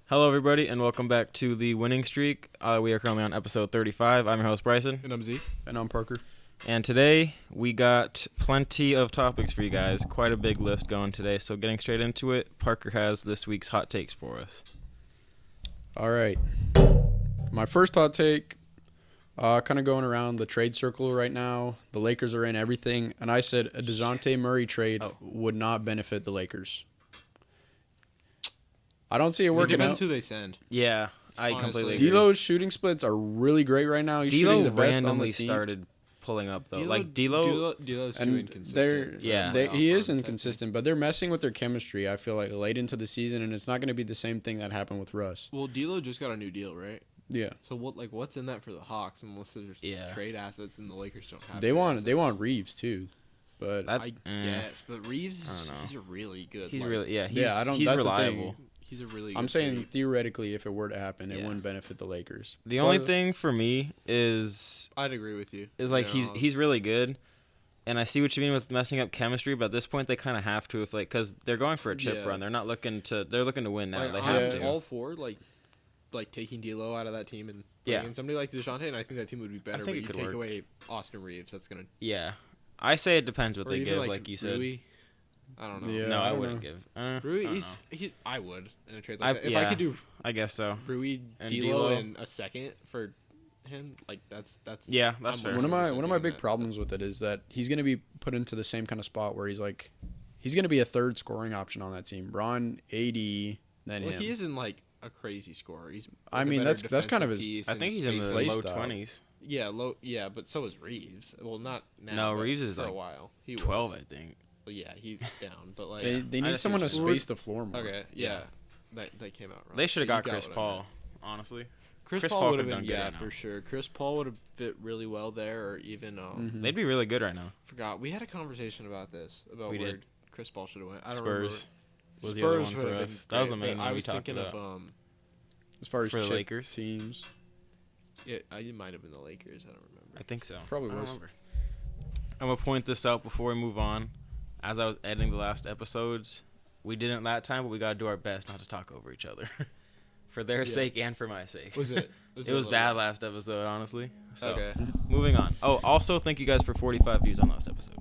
Hello, everybody, and welcome back to the Winning Streak. We are currently on episode 35. I'm your host, Bryson. And I'm Z. And I'm Parker. And today, we got plenty of topics for you guys. Quite a big list going today. So getting straight into it, Parker has this week's hot takes for us. All right. My first hot take, kind of going around the trade circle right now. The Lakers are in everything. And I said a DeJounte Murray trade would not benefit the Lakers. I don't see it working out. Depends who they send. Yeah, I Honestly. completely agree. D'Lo's shooting splits are really great right now. He's shooting the best on the randomly team. started pulling up, though. D'Lo's D'Lo's too And inconsistent. he is inconsistent, but they're messing with their chemistry, I feel like, late into the season, and it's not going to be the same thing that happened with Russ. Well, D'Lo just got a new deal, right? Yeah. So what's in that for the Hawks unless there's trade assets and the Lakers don't have They want Reeves, too. But I guess, but Reeves, he's a really good. He's like, really, he's that's reliable. The thing. He's a really good I'm saying trade. theoretically, if it were to happen, it wouldn't benefit the Lakers. The only thing for me is I'd agree with you. like he's really good, and I see what you mean with messing up chemistry. But at this point, they kind of have to, because they're going for a chip run. They're looking to win now. Like, they have to. All for like taking D'Lo out of that team and putting in somebody like DeJounte, and I think that team would be better. I think but it you could take work. away Austin Reeves, that's gonna. Yeah, I say it depends what Or they even give, like you said. Rui. I don't know. Yeah, No, I don't wouldn't know. give. Rui, I would in a trade like that. If I could do I guess so. Rui, And D'Lo, D'Lo. and a second for him, like that's Yeah, that's I'm fair. One of my 100% big that. problems with it is that he's going to be put into the same kind of spot where he's going to be a third scoring option on that team. Bron, AD, then Well, him. he isn't like a crazy scorer. He's. I like, a mean, better that's kind of defensive his- piece I and think he's in the spacing. play low style. 20s. Yeah, but so is Reeves. Well, not now. No, but Reeves is for like a while. He 12, was. I think. Well, yeah, he's down, but like. They I need just someone to see what space the floor more. Okay, yeah, that came out wrong. They should have But got you Chris what I Paul, meant. honestly. Chris Chris Paul Paul would have could've been, done good right now. for sure. Chris Paul would have fit really well there, or even Mhm. They'd be really good right now. forgot we had a conversation about this about We where did. Chris Paul should have went. I don't Spurs remember. was the other one Spurs for would have us. been That was the great, main but one I we was talked thinking about. of As far as For the chip Lakers? teams, it might have been the Lakers. I don't remember. I think so. Probably I don't was. remember. I'm going to point this out before we move on. As I was editing the last episodes, we didn't that time, but we got to do our best not to talk over each other. For their sake and for my sake. Was it? It was bad last episode, honestly. So, Okay. moving on. Oh, also, thank you guys for 45 views on last episode.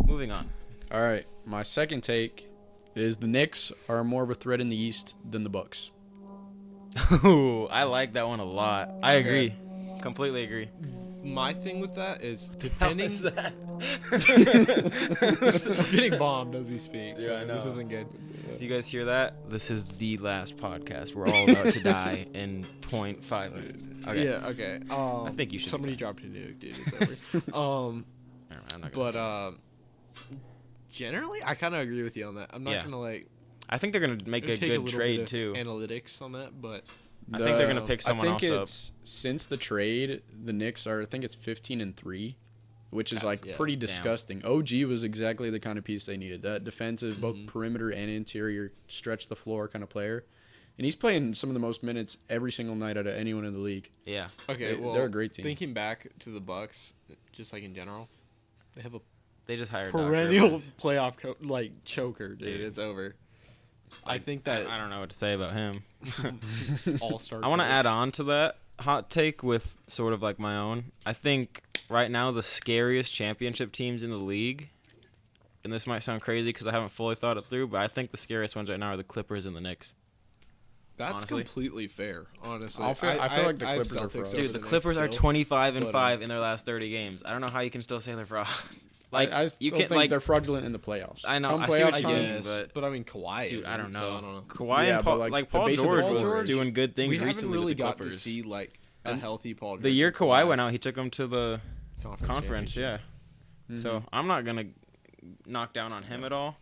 Moving on. All right, my second take is the Knicks are more of a threat in the East than the Bucks. Ooh, I like that one a lot. I agree. Completely agree. My thing with that is How depending. is that? I'm getting bombed as we speak. Yeah, so I know. This isn't good. If you guys hear that, this is the last podcast. We're all about to die in 0.5 minutes. Okay. Yeah. Okay. I think you should be Somebody fine. dropped a nuke, dude. It's over. I'm not gonna, Generally, I kind of agree with you on that. I'm not Yeah. gonna like. I think they're going to make a take good little trade, bit of too. Analytics on that, but I think they're going to pick someone I else think up. it's since the trade, the Knicks are. I think it's 15-3, which is Yeah. pretty disgusting. OG was exactly the kind of piece they needed. That defensive, both perimeter and interior, stretch the floor kind of player, and he's playing some of the most minutes every single night out of anyone in the league. Yeah. okay. They're a great team. Thinking back to the Bucks, just like in general, they have a They just hired Doc perennial Rivers. playoff choker, dude. Dude. It's over. I think that I don't know what to say about him. all-star. I want to coach. add on to that hot take with sort of like my own. I think right now the scariest championship teams in the league, and this might sound crazy because I haven't fully thought it through, but I think the scariest ones right now are the Clippers and the Knicks. That's honestly. completely fair, honestly. I feel like the I have Clippers are Celtics frauds. over Dude, the Knicks Clippers are still, 25 and but, 5 in their last 30 games. I don't know how you can still say they're frauds. Like I still you can think like they're fraudulent in the playoffs. I know, Come I see playoff what I you time, mean, guess, but I mean Kawhi. dude, I don't isn't, know. So I don't know. Kawhi Yeah, and but, Paul, like, like the Paul base of the George Paul was George- doing good things We haven't recently really with the got Clippers. to see like a healthy Paul George. The year and Kawhi went out, he took them to the conference. championship. Yeah. So I'm not gonna knock down on him at all.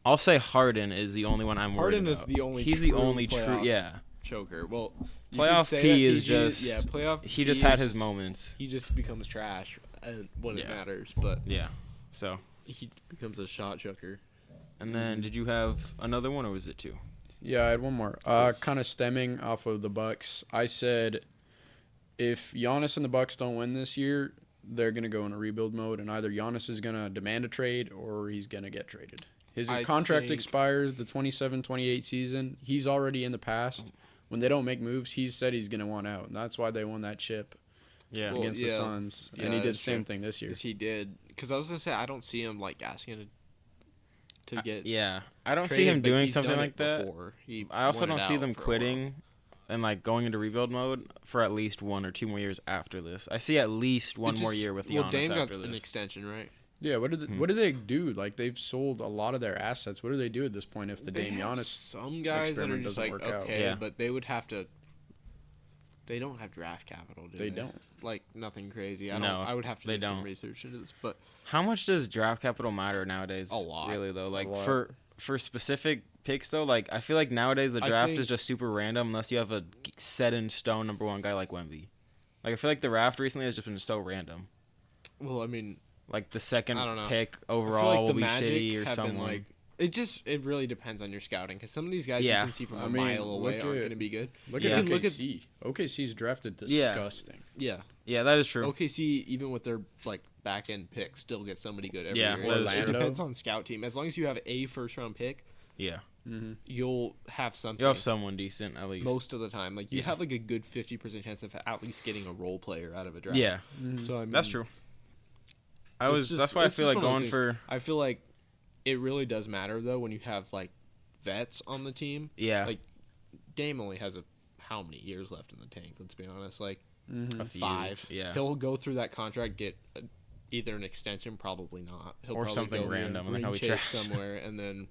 I'll say Harden is the only one I'm worried Harden is about. the only. He's the true only true. playoff Yeah. choker. Well, you Playoff could say P that is just. yeah. Playoff. He just P had is his moments. He just becomes trash when it Yeah. matters, but Yeah. So. he becomes a shot choker. And then, did you have another one, or was it two? Yeah, I had one more. Kind of stemming off of the Bucks. I said, if Giannis and the Bucks don't win this year, they're gonna go in a rebuild mode, and either Giannis is gonna demand a trade or he's gonna get traded. His I contract think- expires the 27-28 season. He's already in the past when they don't make moves, he said he's gonna want out, and that's why they won that chip against the Suns. Yeah, and he did the same thing this year. Yes, he did. Because I was gonna say I don't see him like asking him to get. I don't see traded, him but doing he's something done like it that. before. I also don't see them for a while. quitting and like going into rebuild mode for at least 1 or 2 more years after this. I see at least one more year with Giannis Dame after got this. an extension, right? Yeah, what do they do? Like, they've sold a lot of their assets. What do they do at this point if the Dame have Giannis some guys that are experiment just doesn't like work out? okay, Yeah. but they would have to. They don't have draft capital, do they? They don't. Like nothing crazy. No, I would have to they do some don't. research into this, but How much does draft capital matter nowadays? A lot. Really though, like lot. for specific picks though, like I feel like nowadays the I draft think- is just super random unless you have a set in stone number 1 guy like Wemby. Like I feel like the draft recently has just been so random. well, I mean, Like the second I don't know. pick I feel overall like will the be Magic shitty or have been someone. like it really depends on your scouting because some of these guys Yeah. you can see from I a mean, mile away look aren't at- going to be good. Look Yeah. at Look at- OKC. OKC's drafted Yeah. disgusting. Yeah, Yeah, that is true. OKC even with their like back end picks still get somebody good every Yeah, year. that is It true. depends on scout team. As long as you have a first round pick, Yeah, Mm-hmm. you'll have something. you have someone decent at least. most of the time. Like you Yeah. have like a good 50% chance of at least getting a role player out of a draft. Yeah, So I mean, that's true. it's just- That's why I it's feel just like one of those going things. for I feel like it really does matter though when you have like vets on the team. yeah Like Dame only has how many years left in the tank? Let's be honest. Like a few. 5. Yeah, He'll go through that contract, get either an extension, probably not. He'll Or probably something go random, and then ring he'll be chase trash. somewhere, and then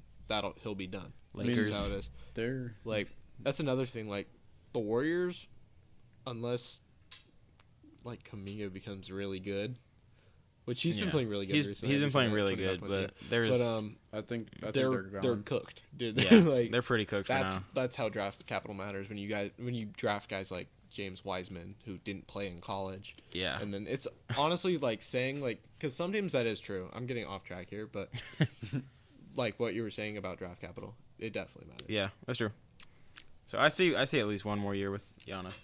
he'll be done. Lakers. That's how it is. They're Like that's another thing. Like the Warriors, unless like Kuminga becomes really good, which he's been Yeah. playing really good He's recently. been He's playing got really 25 good, points a but game. there's I think they're they're they're gone. cooked, dude. yeah like they're pretty cooked for that's now. that's how draft capital matters when you draft guys like James Wiseman who didn't play in college. Yeah, And then it's honestly like saying like because sometimes that is true. I'm getting off track here, but like what you were saying about draft capital, it definitely matters. yeah, that's true. So I see at least one more year with Giannis,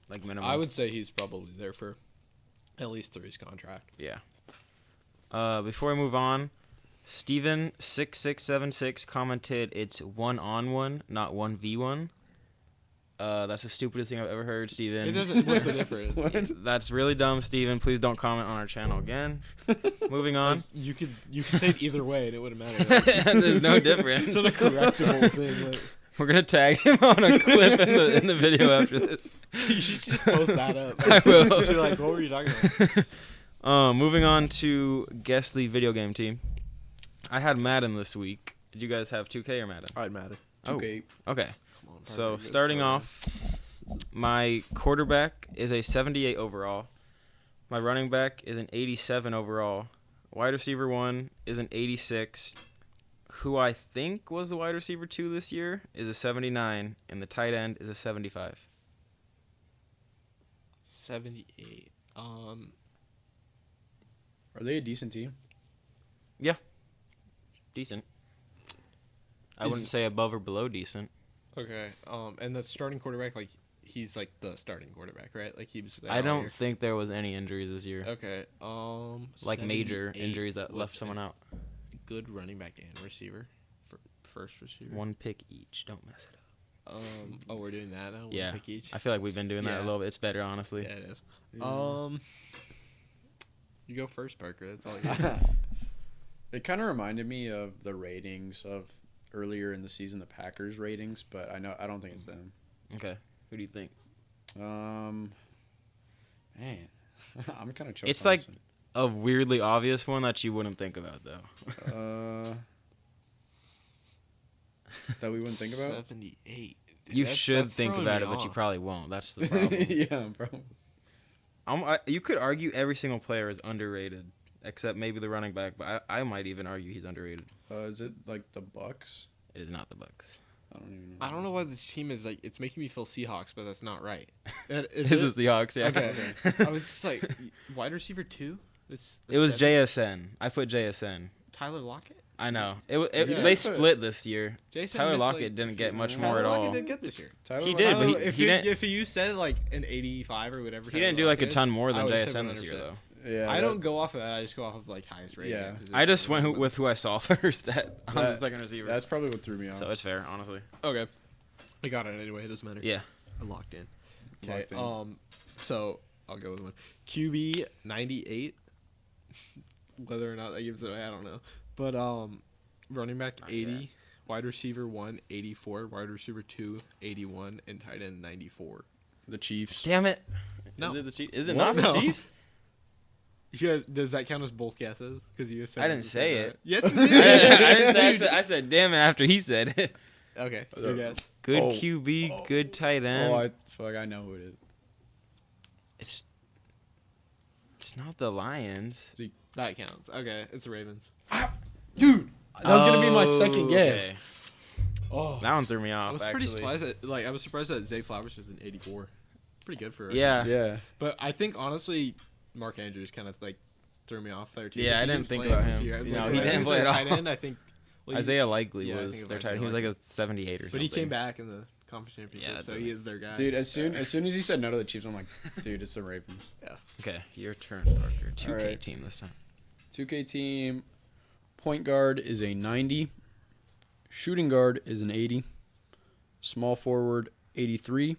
like minimum. I would say he's probably there for at least through his contract. Yeah. Before I move on, Steven6676 commented it's 1-on-1, not 1v1. That's the stupidest thing I've ever heard, Steven. It doesn't. What's the difference? That's really dumb, Steven. Please don't comment on our channel again. Moving on. You could say it either way and it wouldn't matter. There's no difference. It's not a correctable thing. Like, We're gonna tag him on a clip in the video after this. you should just post that up. I will. Just be like, what were you talking about? Moving on to guess the video game team. I had Madden this week. Did you guys have 2K or Madden? I'd matter. Oh, 2K. okay. Come on, So Parker, starting good off, my quarterback is a 78 overall. My running back is an 87 overall. Wide receiver 1 is an 86. Who I think was the wide receiver 2 this year is a 79, and the tight end is a 75. 78. Are they a decent team? Decent. I wouldn't say above or below decent. Okay. And the starting quarterback, like he's like the starting quarterback, right? Like he was. There I all don't year. think there was any injuries this year. Okay. Like major 78 injuries that with left someone a out. Good running back and receiver, first receiver. 1 pick each. Don't mess it up. Oh, we're doing that now. Yeah. One pick each. I feel like we've been doing that a Yeah. little bit. It's better, honestly. Yeah, it is. Yeah. You go first, Parker. That's all you got. It kind of reminded me of the ratings of earlier in the season, the Packers ratings, but I don't think it's them. Okay. Who do you think? Man, I'm kind of choked. It's on like- this one. A weirdly obvious one that you wouldn't think about, though. That we wouldn't think about. 78. You That's- should that's think throwing about me it, but you off. probably won't. That's the problem. Yeah, bro. You could argue every single player is underrated, except maybe the running back. But I might even argue he's underrated. Is it like the Bucks? It is not the Bucks. I don't even know. I don't know why this team is like. It's making me feel Seahawks, but that's not right. It's the Seahawks. Yeah. Okay. I was just like, wide receiver 2. It was JSN. I put JSN. Tyler Lockett. I know. Yeah. They split this year. Jason Tyler missed, Lockett like, didn't get much Tyler more at Lockett all. did good this year. Tyler He Lockett- did, but Tyler, he didn't. if you said like an 85 or whatever, He didn't do like a ton more I than would've said JSN this year, 100%. though. Yeah, I don't go off of that. I just go off of like highest rating. Yeah. I just went with who I saw first on the second receiver. That's probably what threw me off. So it's fair, honestly. Okay. I got it anyway. It doesn't matter. Yeah. I locked in. Okay. Locked in. So I'll go with one. QB 98. Whether or not that gives it away, I don't know. But running back Not 80, yet. wide receiver 1 84, wide receiver 2 81, and tight end 94. The Chiefs. Damn it. No. Is it the Chiefs? Is it What? not the No. Chiefs? You guys, does that count as both guesses? Because you said I didn't say it. Yes, you I did. didn't say. I said, "Damn it!" After he said it. Okay, your guess. Good Oh. QB, good tight end. I know who it is. It's not the Lions. That counts. Okay, it's the Ravens. Dude, that was gonna be my second guess. Okay. Oh, That one threw me off. I was actually. pretty surprised that I was surprised that Zay Flowers was an 84. Pretty good for Yeah. yeah. But I think honestly, Mark Andrews kind of like threw me off there too. Yeah, 'cause I he didn't think play about this him. year. No, Like, he I didn't think play the at tight all. end, I think Isaiah Likely Yeah, I was think their of tight end. He was Isaiah like a 78 or but something. he came back in the conference championship, Yeah, so dude. he is their guy. Dude, as soon as he said no to the Chiefs, I'm like, dude, it's the Ravens. Okay, your turn, Parker. 2K All right. team this time. 2K team, point guard is a 90, shooting guard is an 80, small forward 83,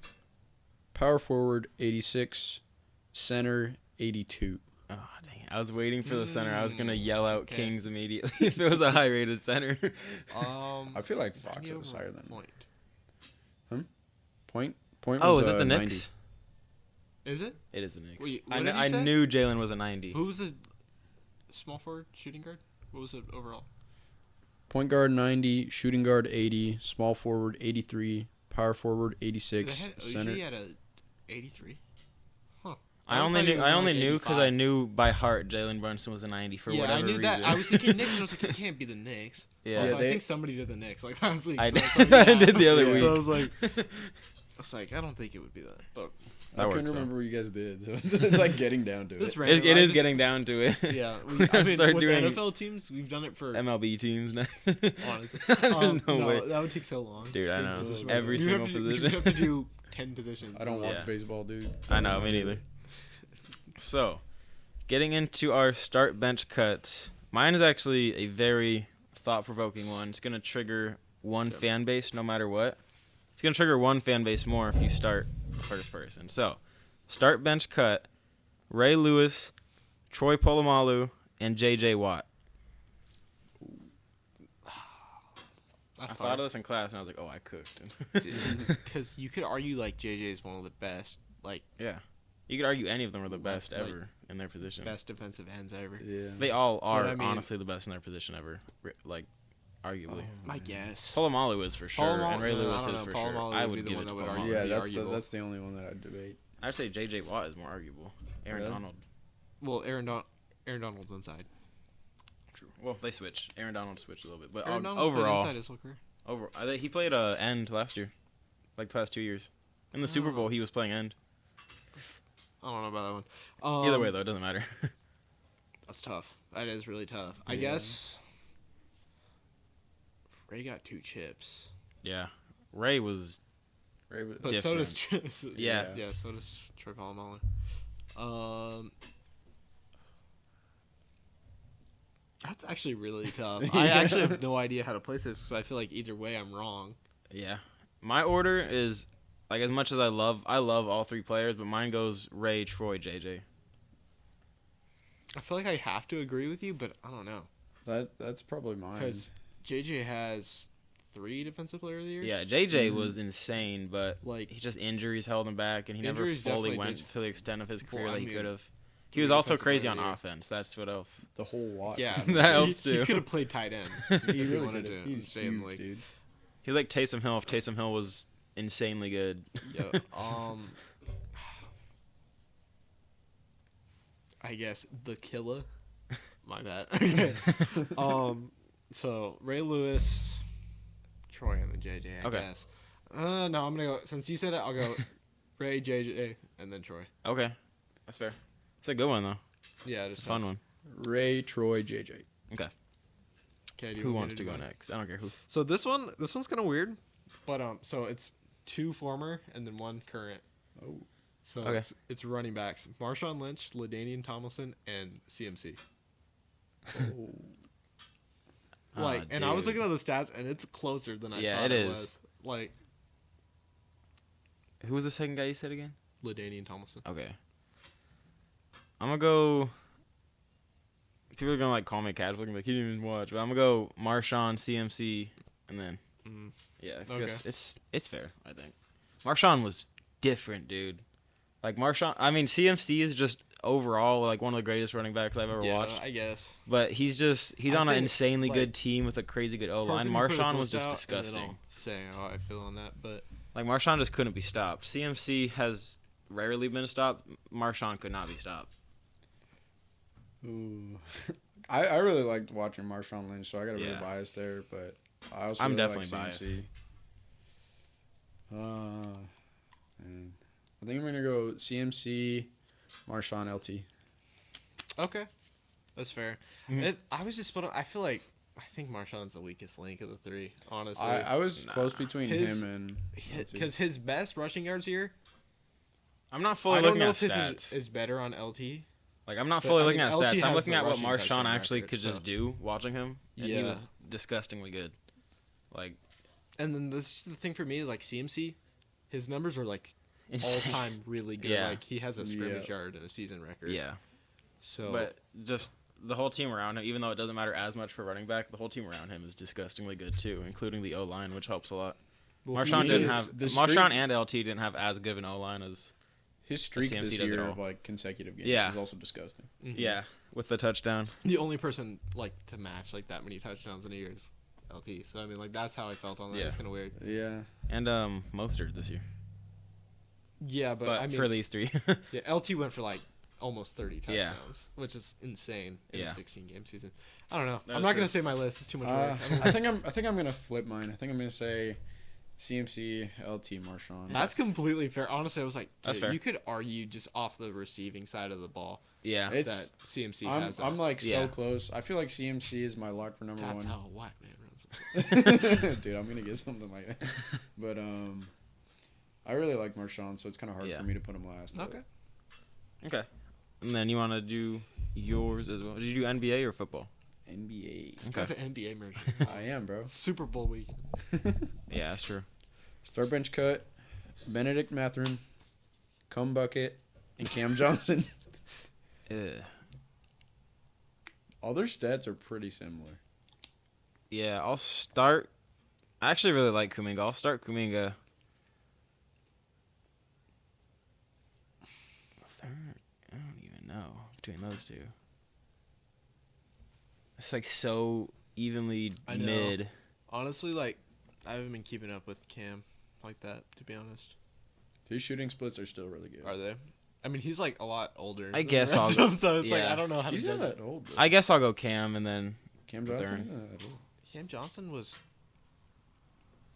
power forward 86, center 82. Oh, dang it. I was waiting for the center. I was going to yell out Okay. Kings immediately if it was a high rated center. I feel like Fox 90 was higher than point. point. Point Oh, was is it the 90. Knicks? Is it? It is the Knicks. Wait, I, what kn- did you I say? knew Jalen was a 90. Who was the small forward shooting guard? What was it overall? Point guard 90, shooting guard 80, small forward 83, power forward They 86, had OG center. at a 83. I I only thought knew you were I like only knew because I 85. knew by heart Jalen Brunson was a 90 for yeah, whatever I knew reason. that. I was thinking Knicks, and I was like, it can't be the Knicks. Yeah. Also, Yeah, I they- think somebody did the Knicks like last week. I so did, it's like, I did the other Yeah. week. So I was like, I don't think it would be that. But I couldn't works, though. remember what you guys did, so it's like getting down to this it. random. It I is just- getting down to it. Yeah, We're I gonna mean, start with doing NFL teams, we've done it for MLB teams now. honestly. There's no way. That would take so long. Dude, I know. Position Every wise. single You'd position. have to do 10 positions. I don't watch Yeah. baseball, dude. I know, me neither. So, getting into our start bench cuts. Mine is actually a very thought-provoking one. It's going to trigger one fan base no matter what. It's going to trigger one fan base more if you start the first person. So, start bench cut, Ray Lewis, Troy Polamalu, and J.J. Watt. I That's thought of this in class, and I was like, oh, I cooked. Because you could argue like JJ is one of the best, like Yeah. You could argue any of them are the Like- best like- ever in their position. best defensive ends ever. Yeah. They all are I mean- honestly the best in their position ever, like arguably. I guess. Polamalu is for sure, and Ray no, I Lewis don't is know. for Polamalu sure. I would be would the give one it to that would Polamalu. argue. Yeah, be that's arguable. that's the only one that I'd debate. I'd say J.J. Watt is more arguable. Aaron Really? Donald. Well, Aaron Donald's inside. True. Well, they switched. Aaron Donald switched a little bit, but Aaron Donald played overall, inside his whole career. he played end last year, like the past 2 years. In the Super Oh. Bowl, he was playing end. I don't know about that one. Either way, though, it doesn't matter. That's tough. That is really tough. I Yeah. guess Ray got 2 chips, Yeah, Ray was. but so does Yeah. yeah. So does Troy Polamalu. That's actually really tough. I actually have no idea how to place this, so I feel like either way I'm wrong. Yeah, my order is like as much as I love all 3 players, but mine goes Ray, Troy, JJ. I feel like I have to agree with you, but I don't know. That's probably mine. Because JJ has 3 defensive player of the year. Yeah, JJ Mhm. was insane, but Like he just injuries held him back, and he never Injuries fully definitely went did. to the extent of his Well, career I that he mean, could have. He 3 was also defensive crazy player on of the year. offense. That's what else. the whole lot. Yeah, That helps too. He could have played tight end. he if he really wanted did. to He's stay in the huge, league. dude. He was like Taysom Hill if Taysom Hill was insanely good. Yeah. I guess the killer. My bad. Okay. So Ray Lewis, Troy, and then JJ. I Okay. guess. No, I'm gonna go. Since you said it, I'll go Ray, JJ, and then Troy. Okay, that's fair. It's a good one though. Yeah, It's just a fun one. Ray, Troy, JJ. Okay. Okay, do you Who want me wants to do go mine? next? I don't care who. So this one's kind of weird, but so it's 2 former and then 1 current. Oh. So Okay. it's running backs: Marshawn Lynch, LaDainian Tomlinson, and CMC. Like, and I was dude. looking at the stats, and it's closer than I Yeah, thought it it is. was. Like, Who was the second guy you said again? LaDainian Tomlinson. Okay. I'm gonna go. People are gonna like call me a casual, gonna be like he didn't even watch, but I'm gonna go Marshawn, CMC, and then yeah, it's Okay. just it's fair. I think Marshawn was different, dude. Like Marshawn, I mean CMC is just overall like one of the greatest running backs I've ever watched. I guess. But he's I on an think, insanely like, good team with a crazy good O line. Marshawn was just disgusting. Say how I feel on that, but Like Marshawn just couldn't be stopped. CMC has rarely been stopped. Marshawn could not be stopped. Ooh. I really liked watching Marshawn Lynch, so I got a bit Yeah. of bias there, but I'm really definitely like CMC. Man. I think I'm gonna go CMC, Marshawn, LT. okay, that's fair. Mhm. I was just split up. I think Marshawn's the weakest link of the three, honestly. I was Nah. close between His- him and LT. Because his best rushing yards here, I'm not I fully don't looking know at if stats. his is better on LT. Like I'm not But, fully I looking mean, at LT stats. I'm has looking the at what rushing Marshawn touchdown actually record, could just so- do watching him, and he Yeah. was disgustingly good. Like And then this is the thing for me, like CMC, his numbers are like all insane. time really good. Yeah. Like he has a scrimmage Yeah. yard and a season record. Yeah, So but just the whole team around him, even though it doesn't matter as much for running back, the whole team around him is disgustingly good too, including the O line, which helps a lot. well, Marshawn he didn't is- have the Marshawn streak- and LT didn't have as good of an O line as his streak CMC this does it year all. of like consecutive games Yeah. is also disgusting. Mhm. yeah with the touchdown. The only person like to match like that many touchdowns in a year is LT. So I mean, like that's how I felt on that. Yeah. It's kind of weird. Yeah. And Mostert this year, Yeah, but, but I mean, for these three, yeah, LT went for like almost 30 Yeah. touchdowns, which is insane in Yeah. a 16 game season. I don't know. That I'm is not true. gonna say my list. It's too much work. I think I'm gonna flip mine. I think I'm gonna say CMC, LT, Marshawn. That's completely fair. Honestly, I was like, That's dude, fair. you could argue just off the receiving side of the ball yeah, It's that CMC I'm has. I'm like Yeah. so close. I feel like CMC is my lock for number that's one. how a white man runs. Dude, I'm gonna get something like that. But I really like Marshawn, so it's kind of hard Yeah. for me to put him last. but- Okay. okay. And then you want to do yours as well? Did you do NBA or football? NBA. This guy's Okay. an NBA merchant. I am, bro. Super Bowl week. Yeah, that's true. Start bench cut. Benedict Mathurin, Cum Bucket, and Cam Johnson. All their stats are pretty similar. Yeah, I'll start. I actually really like Kuminga. I'll start Kuminga. Third, I don't even know between those two. It's like so evenly I know. mid. Honestly, like I haven't been keeping up with Cam like that, to be honest. His shooting splits are still really good. Are they? I mean, he's like a lot older. I than guess the rest I'll- of them, so it's like yeah. I don't know how He's to not judge it. that old. Though. I guess I'll go Cam and then Cam Thurn. Johnson. Not that old. Cam Johnson was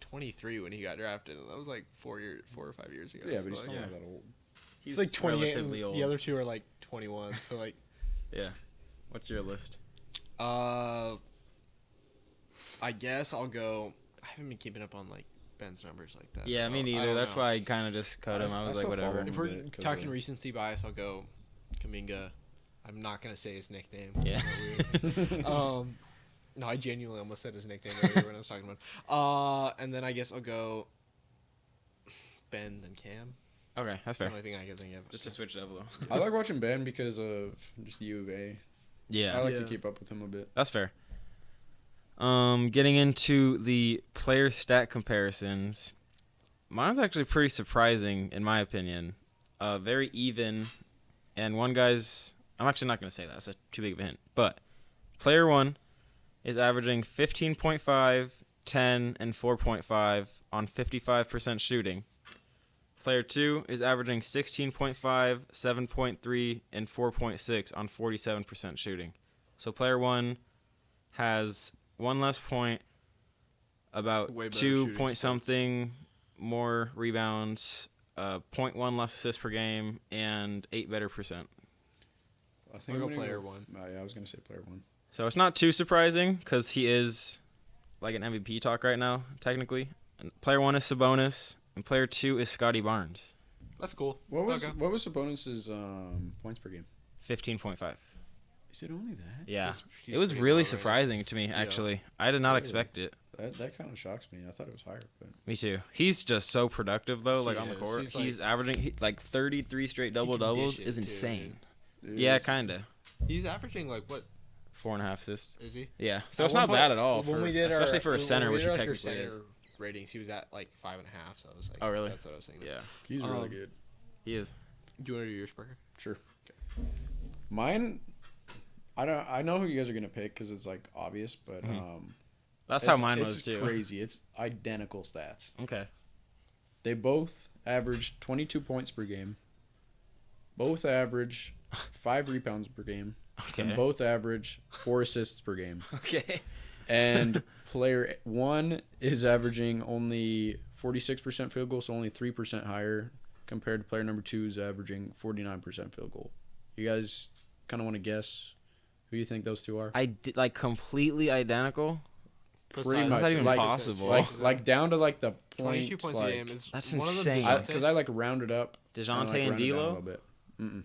23 when he got drafted, and that was like 4 or 5 years ago. Yeah, so but he's like, still yeah. not that old. he's like 28. And relatively old. the other two are like 21. So like, Yeah. What's your list? I guess I'll go. I haven't been keeping up on like Ben's numbers like that. Yeah, so me I neither. don't That's know. why I kind of just cut him. I was like, still follow whatever. him. If we're bit, 'cause talking of- recency bias, I'll go Kuminga. I'm not gonna say his nickname. Yeah. It's kinda weird. No, I genuinely almost said his nickname earlier when I was talking about. And then I guess I'll go Ben then Cam. Okay, that's That's the fair. only thing I can think of. Just to switch it up a little. I like watching Ben because of just U of A. Yeah. I like to Yeah. keep up with him a bit. That's fair. Getting into the player stat comparisons, mine's actually pretty surprising in my opinion. Very even, and one guy's. I'm actually not going to say that. That's too big of a hint. But player 1 is averaging 15.5, 10, and 4.5 on 55% shooting. Player 2 is averaging 16.5, 7.3, and 4.6 on 47% shooting. So player 1 has one less point, about Way better 2 shooting point splits. something more rebounds, 0.1 less assists per game, and 8 better percent. I think I'll I'm go gonna player 1. Yeah, I was gonna say player 1. So it's not too surprising because he is like an MVP talk right now, technically. And player 1 is Sabonis, and player 2 is Scotty Barnes, That's cool. What was Okay. Sabonis's points per game? 15.5. Is it only that? Yeah. He's It was pretty really low right now. surprising to me, actually. I did not Really? expect it. That kind of shocks me. I thought it was higher, but Me too. He's just so productive though. Like He on the is. court, He's, he's averaging like 33 straight double can doubles. dish it, Is too, insane. dude, Yeah, kinda. He's averaging like what 4.5 assists. is he? Yeah, so At it's one not point- bad at all. when For, we did especially our, for a when center, we which did, he like, our technically center is. ratings, he was at like 5.5. So I was like, Oh, really? That's what I was thinking. Yeah, he's really Um, good. he is. Do you want to do yours, Parker? Sure. Mine, I know who you guys are gonna pick because it's like obvious, but That's how it's- mine it's was too. Crazy. It's identical stats. Okay. They both average 22 points per game. Both average 5 rebounds per game. Okay. And both average 4 assists per game. Okay. And player 1 is averaging only 46% field goal, so only 3% higher, compared to player number 2 is averaging 49% field goal. You guys kind of want to guess who you think those two are? I did like completely identical. Pretty How's much. that even like, possible? like down to like the 22 points. points Like, a game is That's one insane. Of them because I like rounded up. DeJounte like and rounded down a D'Lo. little bit. Mm-mm.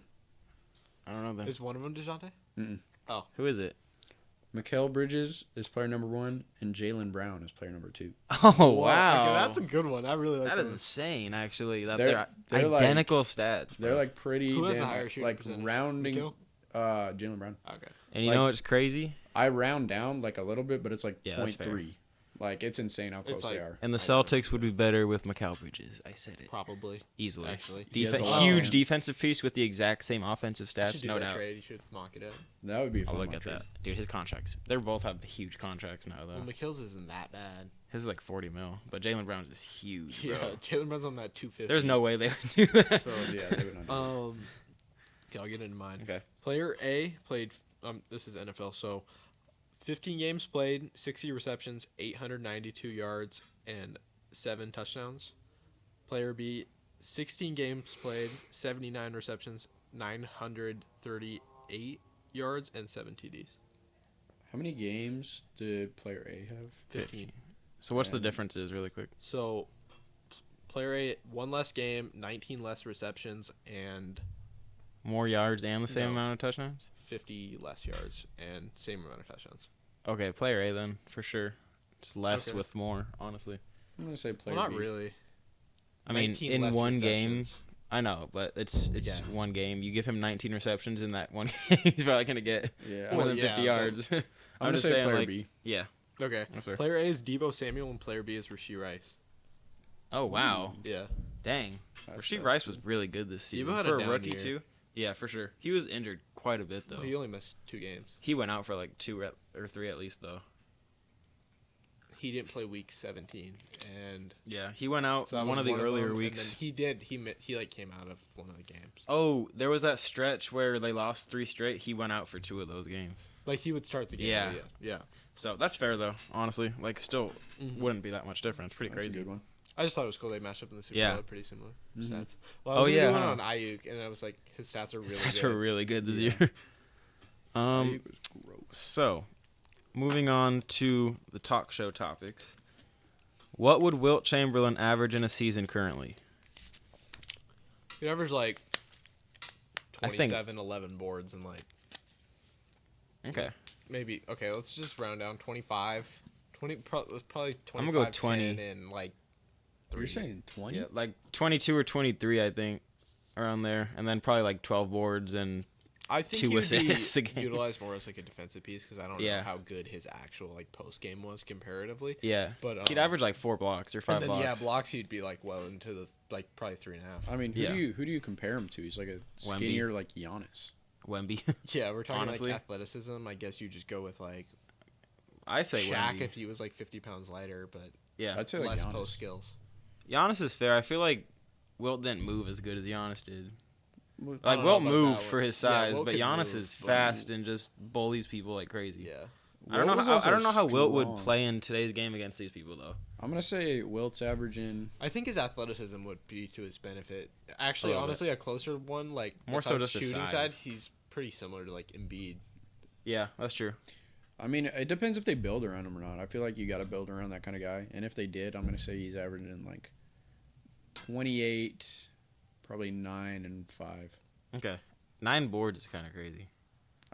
I don't know then. Is one of them DeJounte? Mm-mm. Who is it? Mikal Bridges is player number 1, and Jalen Brown is player number 2. Oh wow, Okay, that's a good one. I really like that is one. insane. Actually, that They're- they're they're like- identical stats. Bro. They're like pretty Who has the damn, higher shooting like percentage? rounding. Mikal? Jalen Brown. Okay. and you like- know what's crazy? I round down like a little bit, but it's like Yeah, that's 0.3. Like it's insane how close like- they are. And the I know. Celtics would be better with Mikal Bridges. I said it Probably. easily. Actually. He has a lot, Huge man. defensive piece with the exact same offensive You should stats, do no that doubt. trade. You should mock it up. That would be a I'll fun look mock at trade. that, dude. His contracts, they both have huge contracts now, though. Well, McHill's isn't that bad. His is like 40 mil, but Jalen Brown's is huge, bro. Yeah, Jalen Brown's on that 250. There's no way they would do that. So yeah, they would not do that. Okay, I'll get into mine. Okay. Player A played. This is NFL, so 15 games played, 60 receptions, 892 yards, and 7 touchdowns. Player B, 16 games played, 79 receptions, 938 yards, and 7 TDs. How many games did player A have? 15. So what's the And- differences, really quick? So, player A, 1 less game, 19 less receptions, and More yards and the same No. amount of touchdowns? 50 less yards, and same amount of touchdowns. Okay, player A then, for sure. It's less Okay. with more, honestly. I'm gonna say player Well, not B. really. I mean, 19 in less one game, receptions. I know, but it's Yeah. one game. You give him 19 receptions in that one game, he's probably going to get Yeah, more Well, than 50 yeah, yards. I'm gonna just say saying, player like, B. Yeah. Okay. Yes, sir. Player A is Debo Samuel, and player B is Rasheed Rice. Oh, wow. Yeah. Dang. That's- Rasheed that's Rice good. was really good this season. Debo had For a a down rookie, year. too. Yeah, for sure. He was injured quite a bit, though. Well, he only missed 2 games. He went out for like 2 or 3 at least, though. He didn't play week 17, and Yeah, he went out so that one was of the earlier them, weeks. And then he like came out of one of the games. Oh, there was that stretch where they lost 3 straight. He went out for 2 of those games. Like he would start the game. Yeah. Yeah. So that's fair, though, honestly. Like, still Mhm. wouldn't be that much difference. Pretty That's a crazy. good one. I just thought it was cool they matched up in the Super Yeah. Bowl. They're pretty similar Mhm. stats. Well, I was Oh, gonna yeah, do one huh? on Ayuk, and I was like, his stats are really That's good. really good this Yeah. year. Ayuk was gross. So, moving on to the talk show topics. What would Wilt Chamberlain average in a season currently? He averaged like I think- 27, 11 boards, and like Okay. maybe let's just round down 25. 20, probably 25, I'm gonna go 20. 10, and like You're 3. saying 20? Yeah, like 22 or 23, I think, around there. And then probably like 12 boards and I think 2 he would assists a be game. utilized more as like a defensive piece because I don't Yeah. know how good his actual like post game was comparatively. yeah. But He'd average like 4 blocks or 5 and then blocks. yeah, blocks he'd be like well into the like probably 3.5. I mean, Yeah. who do you compare him to? He's like a Wemby. skinnier like Giannis. Wemby. Yeah, we're talking Honestly. like athleticism. I guess you just go with like I say Shaq Wemby. if he was like 50 pounds lighter, but Yeah. I'd say like less Giannis. post skills. Giannis is fair. I feel like Wilt didn't move as good as Giannis did. I Like, don't know Wilt about moved that for one. his Yeah, size, Wilt but could Giannis move, is but- fast and just bullies people like crazy. Yeah. I don't know. Wilt was How, I also don't know how Wilt would strong. play in today's game against these people, though. I'm gonna say Wilt's averaging. I think his athleticism would be to his benefit. Actually, little bit. honestly, a closer one, like More so besides just his shooting size. side, he's pretty similar to like Embiid. Yeah, that's true. I mean, it depends if they build around him or not. I feel like you got to build around that kind of guy. And if they did, I'm gonna say he's averaging like 28, probably 9 and 5. Okay. 9 boards is kind of crazy.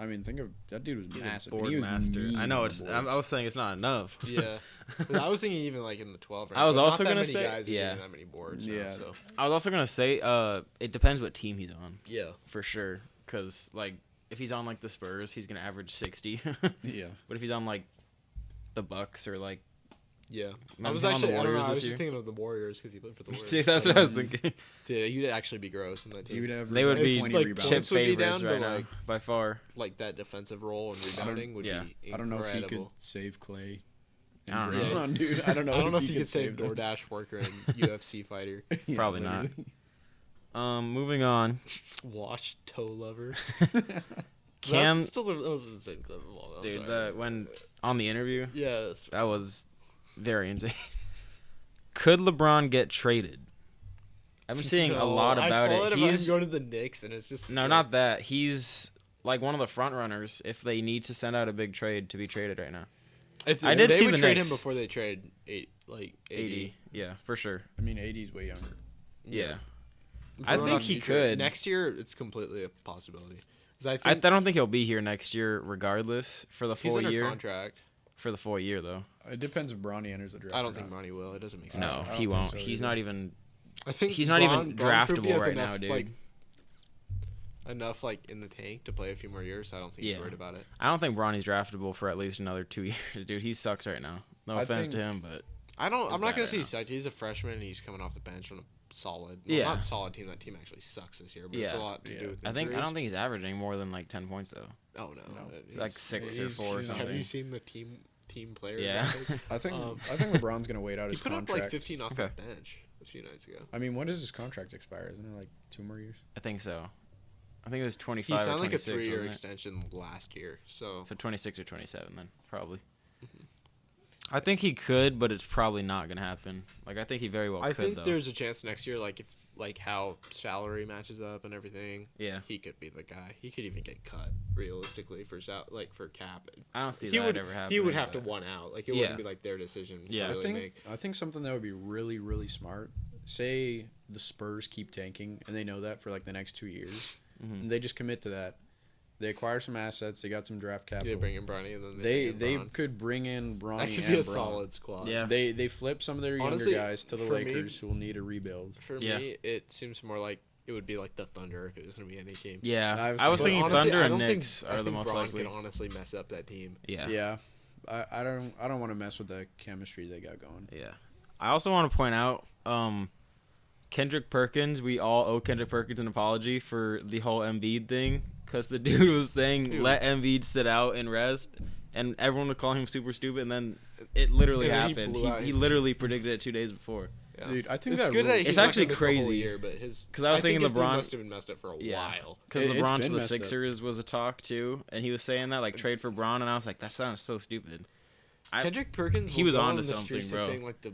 I mean, think of that dude was He's massive. a and board he was master. mean I know. on the I boards. was saying it's not enough. Yeah. I was thinking even like in the 12 range. I was but also not that gonna many say- guys are yeah. getting that many boards. Yeah. Now, so. I was also gonna say, it depends what team he's on, Yeah. for sure. Because like, if he's on like the Spurs, he's gonna average 60. Yeah. But if he's on like the Bucks or like, Yeah. Maybe I was him on the actually, I don't know, Warriors I was this just year. thinking of the Warriors because he played for the Warriors. dude, that's what I was thinking. Dude, he would actually be gross in that team. He would have They would be 20 like rebounds. chip Points would be favorites down, right but, now like, by far. Like that defensive role and rebounding would yeah. be incredible. I don't know if he could save Clay. And I don't know. Draymond, dude. I don't know. I don't know if he could save them. DoorDash worker and UFC fighter. Yeah, Probably not. literally. Moving on. Wash toe lover. Cam, That's still that was an insane clip of all. dude, when on the interview, Yes. that was very insane. Could LeBron get traded? I've been seeing a lot about I saw it. about He's him going to the Knicks, and it's just no, like, not that. He's like one of the front runners if they need to send out a big trade to be traded right now. If I did they see would the trade Knicks. him before they trade 80. Yeah, for sure. I mean, AD's way younger. Yeah. If I we're think on he future- could. Next year. It's completely a possibility. 'Cause I I think don't think he'll be here next year regardless for the he's full under year. contract. For the full year though. It depends if Bronny enters the draft. I or don't think not. Ronnie will. It doesn't make sense. No, I don't he think won't. so He's either. not even. I think He's not even Bron Krupke draftable has right enough, now, dude. Like, enough like in the tank to play a few more years. I don't think he's Yeah. worried about it. I don't think Bronny's draftable for at least another 2 years, dude. He sucks right now. No I offense think- to him, but I'm He's not bad gonna right say now. he sucked. He's a freshman and he's coming off the bench on a solid. Yeah. Not solid team. That team actually sucks this year, but it's Yeah. a lot to Yeah. do with I injuries. don't think he's averaging more than like 10 points though. Oh no. No. It- Like he's- 6 or he's- 4 or he's not something. Have you seen the team player? Yeah. graphic? I think Um, LeBron's gonna wait out He his put up contract. like 15 off Okay. the bench a few nights ago. I mean, when does his contract expire? Isn't it like 2 more years? I think so. I think it was He 25 or signed like a 26. 3-year wasn't it? extension last year. So So 26 or 27 then, probably. I think he could, but it's probably not going to happen. Like, I think he very well I could, think though. there's a chance next year, like if like how salary matches up and everything, Yeah. he could be the guy. He could even get cut realistically for for cap. I don't see He that would ever happening. he would have to but- one out. Like it Yeah. wouldn't be like their decision. Yeah. to really I think something that would be really, really smart. Say the Spurs keep tanking, and they know that for like the next 2 years, Mhm. and they just commit to that. They acquire some assets. They got some draft They capital. bring in Bronny and then They bring in Bron. could bring in Bronny That could and be a Bron. solid squad. Yeah. They flip some of their younger Honestly, guys to the for me- Lakers who will need a rebuild. For Yeah. me, it seems more like it would be like the Thunder if it was gonna be any team. Yeah. I I was was thinking thinking- Thunder I and don't think- Knicks I are the think most Bron likely. could honestly mess up that team. Yeah. Yeah, I don't want to mess with the chemistry they got going. Yeah. I also want to point out Kendrick Perkins. We all owe Kendrick Perkins an apology for the whole Embiid thing because the dude was saying Dude. let Embiid sit out and rest, and everyone would call him super stupid, and then it literally And then he happened. blew out He his literally predicted it 2 days before. Yeah. Dude, I think It's that good rules- that he's It's not actually gonna miss the whole crazy. year, but his 'Cause I was think thinking his knee LeBron- must have been messed up for a Yeah. while. Because It's LeBron to been the messed up. Sixers was a talk too, and he was saying that like trade for Braun, and I was like, that sounds so stupid. Kendrick Perkins, he will was go onto on the something, streets bro. of saying like the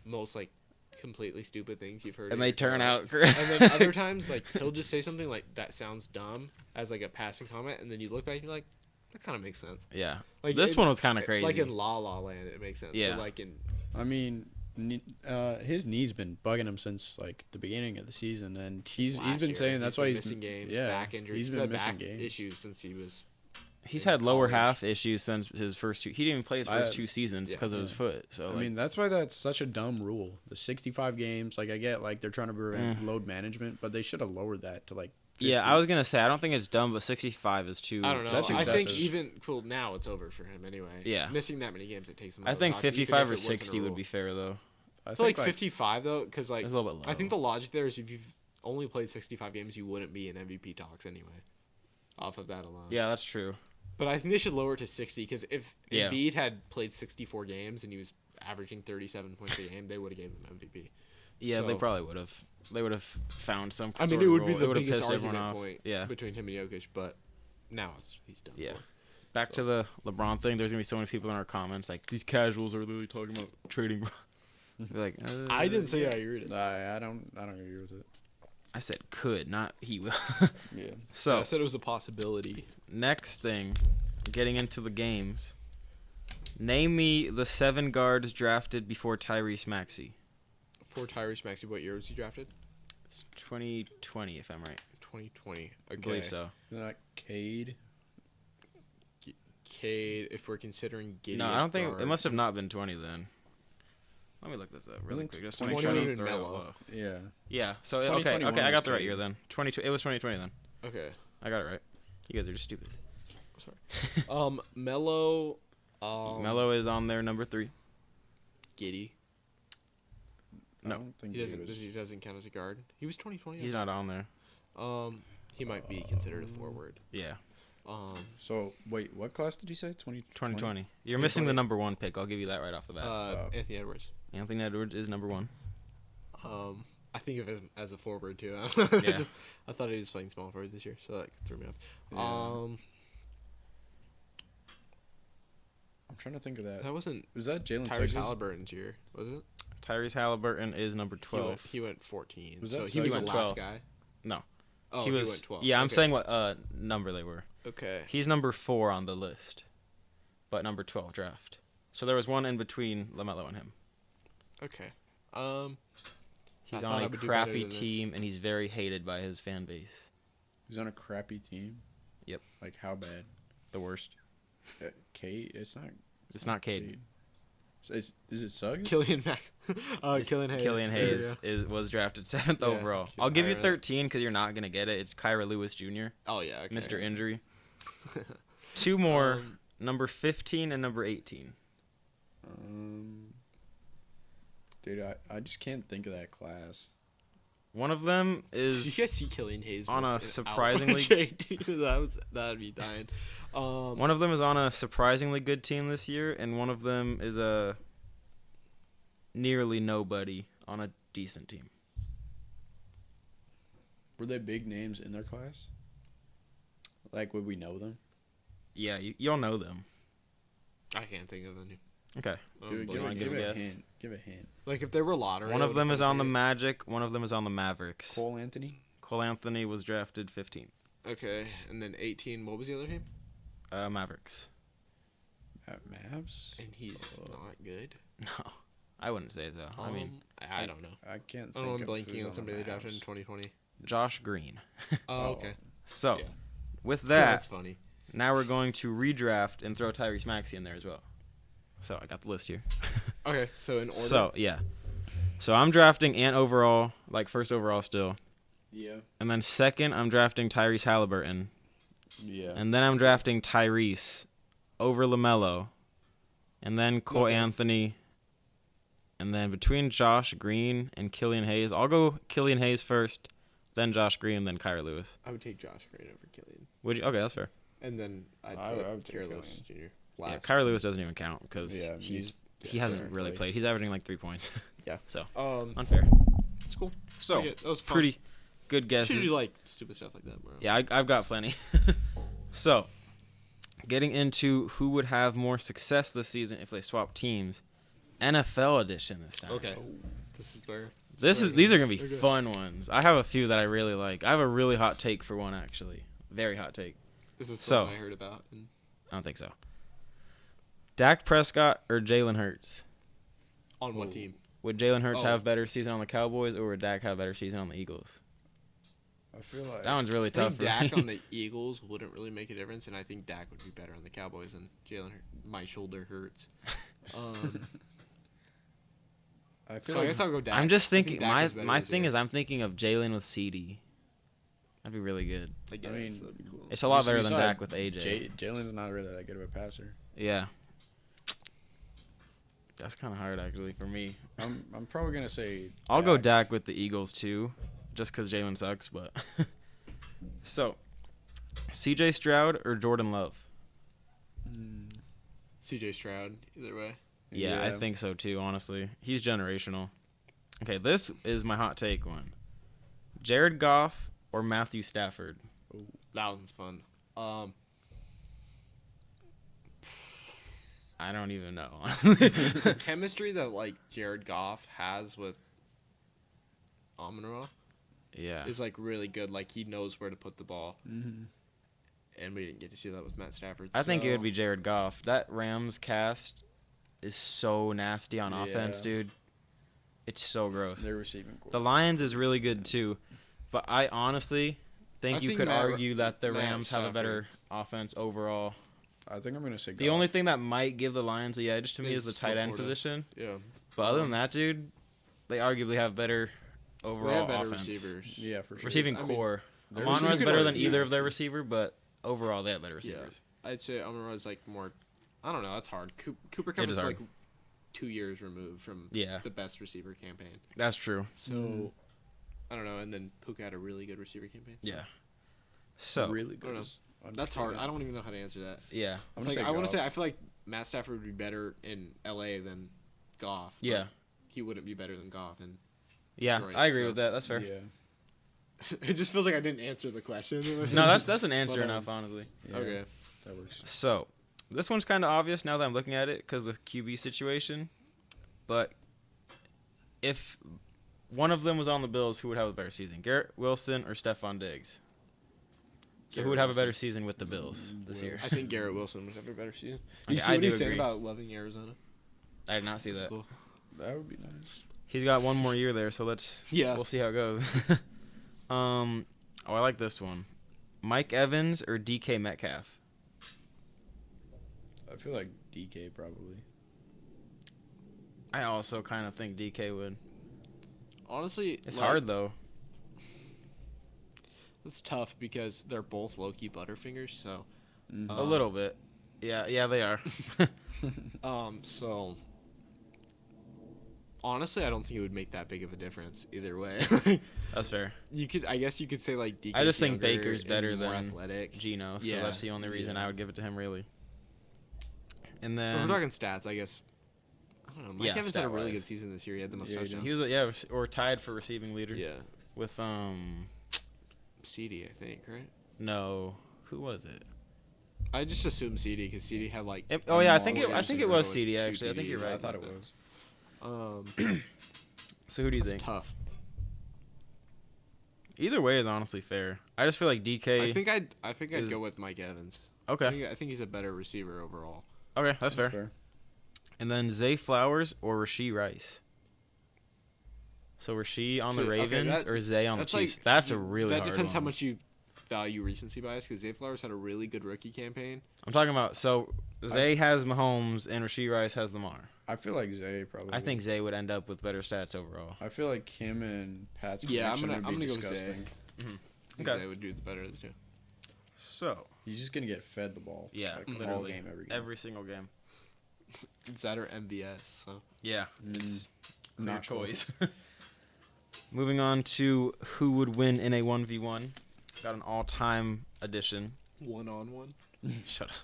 most like completely stupid things you've heard, And in they your turn life. out correct. And then other times, like he'll just say something like that sounds dumb as like a passing comment, and then you look back and you're like, that kind of makes sense. Yeah. Like This it- one was kind of crazy. Like in La La Land, it makes sense. Yeah. But like in I mean, his knee's been bugging him since like the beginning of the season, and he's last been year, saying that's why been he's missing games, yeah, back injuries. He's had been missing back games. issues since he was. He's in had lower college. half issues since his first 2. He didn't even play his first 2 seasons yeah. because of his foot. So I like, mean, that's why that's such a dumb rule. The 65 games, like I get, like they're trying to prevent Mm. load management, but they should have lowered that to like 50. yeah, I was gonna say I don't think it's dumb, but 65 is too. I don't know. That's I excessive. think even now it's over for him anyway. Yeah. Missing that many games, it takes him. I out of think the box, even 55 if or it wasn't a 60 would rule. be fair though. I feel like 55 though, because like It's a little bit low. I think the logic there is if you've only played 65 games, you wouldn't be in MVP talks anyway. Off of that alone. Yeah, that's true. But I think they should lower it to 60 because if Yeah. Embiid had played 64 games and he was averaging 37 points a game, they would have given him MVP. Yeah, they So- probably would have. They would have found some. I mean, sort it of would be rule. the It would have biggest pissed everyone argument off. point Yeah. between him and Jokic, but now he's done. Yeah. for. Back to the LeBron thing. There's gonna be so many people in our comments like these casuals are literally talking about trading. They're like, I didn't say I agreed. I don't agree with it. I said could, not he will. Yeah. So I said it was a possibility. next thing, getting into the games. Name me the 7 guards drafted before Tyrese Maxey. For Tyrese Maxey, what year was he drafted? It's 2020, if I'm right. 2020. Okay. I believe so. Not Cade. Cade if we're considering getting. No, I don't think it must have not been 20 then. Let me look this up really quick just to make sure I don't throw it all off. Yeah. Yeah. So okay, 2021 I got was the right Cade. year then. 22. It was 2020 then. Okay. I got it right. You guys are just stupid. Sorry. Melo. Melo is on there number 3. Giddy. No. I don't think He doesn't count as a guard. He was 2020. He's not on there. He might be considered a forward. Yeah. So wait, what class did you say? 2020. You're missing the number 1 pick. I'll give you that right off the bat. Anthony Edwards. Anthony Edwards is number 1. I think of him as a forward too. Yeah. I thought he was playing small forward this year, so that threw me off. Yeah. I'm trying to think of that. That wasn't. Was that Jalen Tyrese Suggs? Halliburton's year, was it? Tyrese Halliburton is number 12. He went 14. Was so that he was the Suggs? last guy. No. Oh, he was went 12. Yeah, I'm Okay. saying what number they were. Okay. He's number 4 on the list, but number 12 draft. So there was one in between LaMelo and him. Okay. He's I on thought I a would do crappy better than this. team, and he's very hated by his fan base. He's on a crappy team. Yep. Like how bad? The worst. Kate? It's not. It's not Cade. Is it Suggs? Killian Hayes. Killian Hayes was drafted 7th Yeah, overall. Killian I'll give you Hayes. 13 because you're not going to get it. It's Kyra Lewis Jr., Oh yeah. Okay. Mr. Injury. 2 more, number 15 and number 18. Dude, I just can't think of that class. One of them Did is you guys see Killian Hayes on once a in surprisingly- that'd be dying. one of them is on a surprisingly good team this year, and one of them is a nearly nobody on a decent team. Were they big names in their class? Like, would we know them? Yeah, you'll know them. I can't think of any. Okay. Give a a guess? hint. Give a hint. Like if they were lottery. One I of would them is on the think Magic. One of them is on the Mavericks. Cole Anthony? Cole Anthony was drafted 15th. Okay, and then 18. What was the other team? Mavericks. At Mavs? And he's not good. No, I wouldn't say so. I mean, I don't know. I can't I think don't know. I'm of blanking who's on somebody the they drafted in Mavs. 2020. Josh Green. Oh, okay. So, Yeah. with That's that, funny. now we're going to redraft and throw Tyrese Maxey in there as well. So, I got the list here. Okay, so in order. So, yeah. So, I'm drafting Ant overall, like first overall still. Yeah. And then second, I'm drafting Tyrese Halliburton. Yeah. And then I'm drafting Tyrese over LaMelo. And then Cole Okay. Anthony. And then between Josh Green and Killian Hayes, I'll go Killian Hayes first, then Josh Green, then Kyra Lewis. I would take Josh Green over Killian. Would you? Okay, that's fair. And then I'd I put would take Kyra Lewis Killian. Jr. Yeah, last. Kyra Lewis doesn't even count because Yeah, he hasn't really barely. played. He's averaging like 3 points. Yeah. So Unfair. It's cool. So That was fun. pretty good guesses. Usually like stupid stuff like that, bro. Yeah, I've got plenty. So, getting into who would have more success this season if they swap teams. NFL edition this time. Okay. This is fair. These are gonna be Okay. fun ones. I have a few that I really like. I have a really hot take for one actually. Very hot take. This is So- something I heard about. And I don't think so. Dak Prescott or Jalen Hurts? on what Ooh. team? Would Jalen Hurts Oh. have better season on the Cowboys or would Dak have better season on the Eagles? I feel like That one's really I tough think for Dak me. on the Eagles wouldn't really make a difference, and I think Dak would be better on the Cowboys than Jalen. My shoulder hurts. I feel So I like guess I'll go Dak. I'm just I think thinking. Dak My was better my this thing year. is I'm thinking of Jalen with CD. That'd be really good. I guess, mean, that'd be cool. It's a lot we better saw than Dak with AJ. Jalen's not really that good of a passer. Yeah. That's kind of hard actually for me. I'm probably gonna say I'll go Dak with the Eagles too, just because Jalen sucks. But so, C.J. Stroud or Jordan Love? CJ Stroud, either way. Yeah, I think so too. Honestly, he's generational. Okay, this is my hot take one: Jared Goff or Matthew Stafford. That one's fun. I don't even know. Honestly. The chemistry that like Jared Goff has with Amon-Ra Yeah. is like really good. Like he knows where to put the ball, Mm-hmm. and we didn't get to see that with Matt Stafford. I think it would so- be Jared Goff. That Rams cast is so nasty on offense, Yeah. dude. It's so gross. Their receiving core. The Lions is really good too, but I honestly think I you think could Matt- argue that the Matt Rams have a Stafford. better offense overall I think I'm gonna say The Goff. only thing that might give the Lions the edge to me is the Is tight end Laporta. position. Yeah. But other than that, dude, they arguably have better overall We have better offense. receivers. Yeah, for sure. Receiving I mean, core. their Amon-Ra's receiving better core than is either of their nasty. receiver, but overall they have better receivers. I'd say Amon-Ra's like more. I don't know. That's hard. Cooper It Cup is is hard. like 2 years removed from Yeah, the best receiver campaign. that's true. So I don't know. And then Puka had a really good receiver campaign. Yeah. So, really I good. don't know. That's hard. I don't even know how to answer that. yeah. I'm It's gonna like, say I want to Goff. say I feel like Matt Stafford would be better in LA than Goff. but Yeah. He wouldn't be better than Goff, and Yeah, Detroit, I agree so- with that. That's fair. Yeah, it just feels like I didn't answer the question. No, that's an answer But, enough, honestly. yeah, Okay. that works. So, this one's kind of obvious now that I'm looking at it because of QB situation. But if one of them was on the Bills, who would have a better season? Garrett Wilson or Stephon Diggs? So who would have a better season with the Bills this year? I think Garrett Wilson would have a better season. Okay, You see I what do he's saying agree. about loving Arizona? I did not see That's that. cool. That would be nice. He's got one more year there, so Yeah. we'll see how it goes. I like this one. Mike Evans or DK Metcalf? I feel like DK probably. I also kind of think DK would. Honestly, It's like, hard though. It's tough because they're both low-key Butterfingers. So, A little bit. Yeah, they are. so honestly, I don't think it would make that big of a difference either way. That's fair. I guess you could say like DK. I just think Baker's better more than athletic. Geno, so Yeah. that's the only reason I would give it to him, really. And If then we're talking stats, I guess. I don't know. Mike Yeah, Evans had a really stat-wise. good season this year. He had the most Yeah, he touchdowns. he was or tied for receiving leader Yeah, with CD, I think, right? no, who was it? I just assumed CD because CD had like. Oh yeah, I Monster think it was season CD with 2 actually. I think you're TDs. right. I thought it was. So who do you It's think? tough. Either way is honestly fair. I just feel like DK. I think I'd is- go with Mike Evans. Okay, I think he's a better receiver overall. okay, that's fair. And then Zay Flowers or Rasheed Rice. So Rasheed on the So, okay, Ravens that- or Zay on the That's like Chiefs? That's a really That hard depends one. how much you value recency bias because Zay Flowers had a really good rookie campaign. I'm talking about. So Zay has Mahomes and Rasheed Rice has Lamar. I feel like Zay probably. I think Zay would end up with better stats overall. I feel like him and Pat's Yeah, I'm connection gonna would be go with Zay. disgusting. I think Okay. Zay would do the better of the two. So He's just gonna get fed the ball. yeah, like, all literally game, every game. every single game. It's that or MVS. So Yeah, it's clear not choice. Moving on to who would win in a 1v1. Got an all-time edition. 1-on-1. Shut up.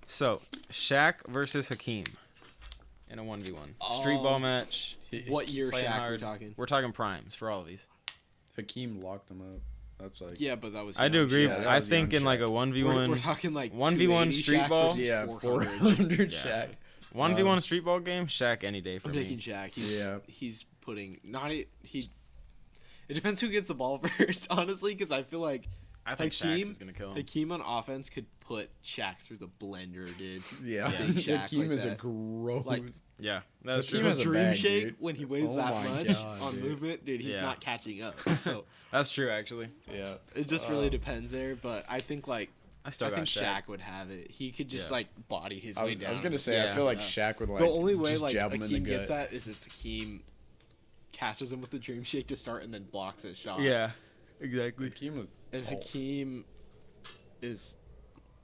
So, Shaq versus Hakeem in a 1v1. Street ball match. What year Playing Shaq we're hard. talking? We're talking primes for all of these. Hakeem locked him up. That's like. Yeah, but that was. I do young agree. Yeah, that I was think young in like a Shaq. 1v1. We're talking like 1v1 280 street Shaq ball? versus Yeah, 400. 400 Yeah. Shaq. 1v1 street ball game, Shaq any day for I'm me. taking Shaq. He's, Yeah. he's putting he. It depends who gets the ball first, honestly, because I feel like I think Hakeem- Shaq's is going to kill him. Hakeem on offense could put Shaq through the blender, dude. Yeah. Yeah. Big Shaq Hakeem like is a that. gross. Like, Yeah, that's Hakeem true. has The a dream bag, shake dude. when he weighs Oh that my much God, on dude. movement, dude, he's Yeah. not catching up. So That's true, actually. yeah. it just really depends there. But I think like I still I got think Shaq. Shaq would have it. He could just Yeah. like body his I way was, down. I was gonna the say I Yeah. feel like Yeah. Shaq would like the only way just like jab him in the Hakeem gets gut. that is if Hakeem catches him with the dream shake to start and then blocks his shot. Yeah, exactly. Hakeem was And Oh. Hakeem is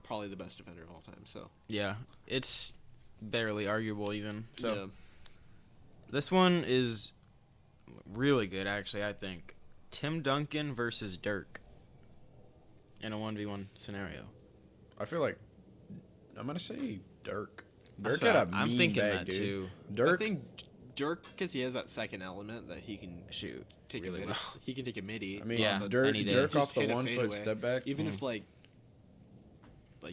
probably the best defender of all time. So Yeah, it's barely arguable even. So yeah. this one is really good, actually. I think Tim Duncan versus Dirk in a 1v1 scenario. I feel like I'm gonna say Dirk. That's Dirk had a what I'm mean thinking bag, that dude. too. Dirk. I think Dirk, because he has that second element that he can Shoot, take really a midi. well. He can take a midi. I mean, Yeah, Dirk, any day. Dirk Just off the hit a 1 foot fadeaway. step back. Even Mm. if like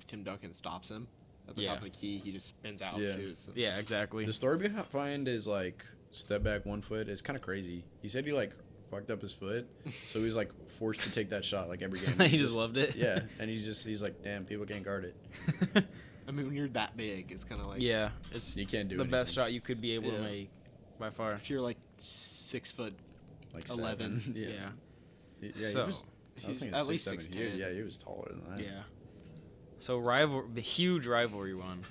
Tim Duncan stops him at the Yeah. top of the key, he just spins out Yeah. and shoots. So. Yeah, exactly. The story behind his like step back 1 foot is kind of crazy. He said he like fucked up his foot, so he was like forced to take that shot like every game. He just loved it. Yeah, and he's like, damn, people can't guard it. I mean, when you're that big, it's kind of like Yeah, it's You can't do the best anything. shot you could be able to Yeah. make by far. if you're like 6 foot. Like 11. 7. Yeah. Yeah, So, he was. I was He's thinking at least 6'7". 6'10". Yeah, he was taller than that. Yeah. So the huge rivalry one.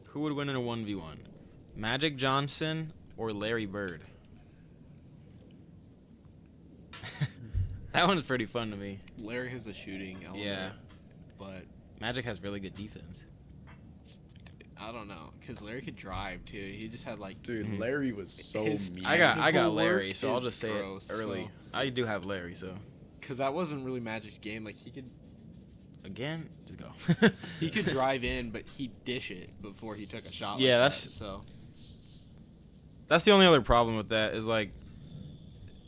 Who would win in a 1v1? Magic Johnson or Larry Bird? That one's pretty fun to me. Larry has the shooting element. Yeah. But Magic has really good defense. I don't know, because Larry could drive, too. He just had, like... Dude, Larry was so his- mean. I got Technical Larry, work so I'll is just say gross, it early. so- I do have Larry, so Because that wasn't really Magic's game. Like, again, just go. he could drive in, but he'd dish it before he took a shot. Yeah, like that's- that, so... That's the only other problem with that is like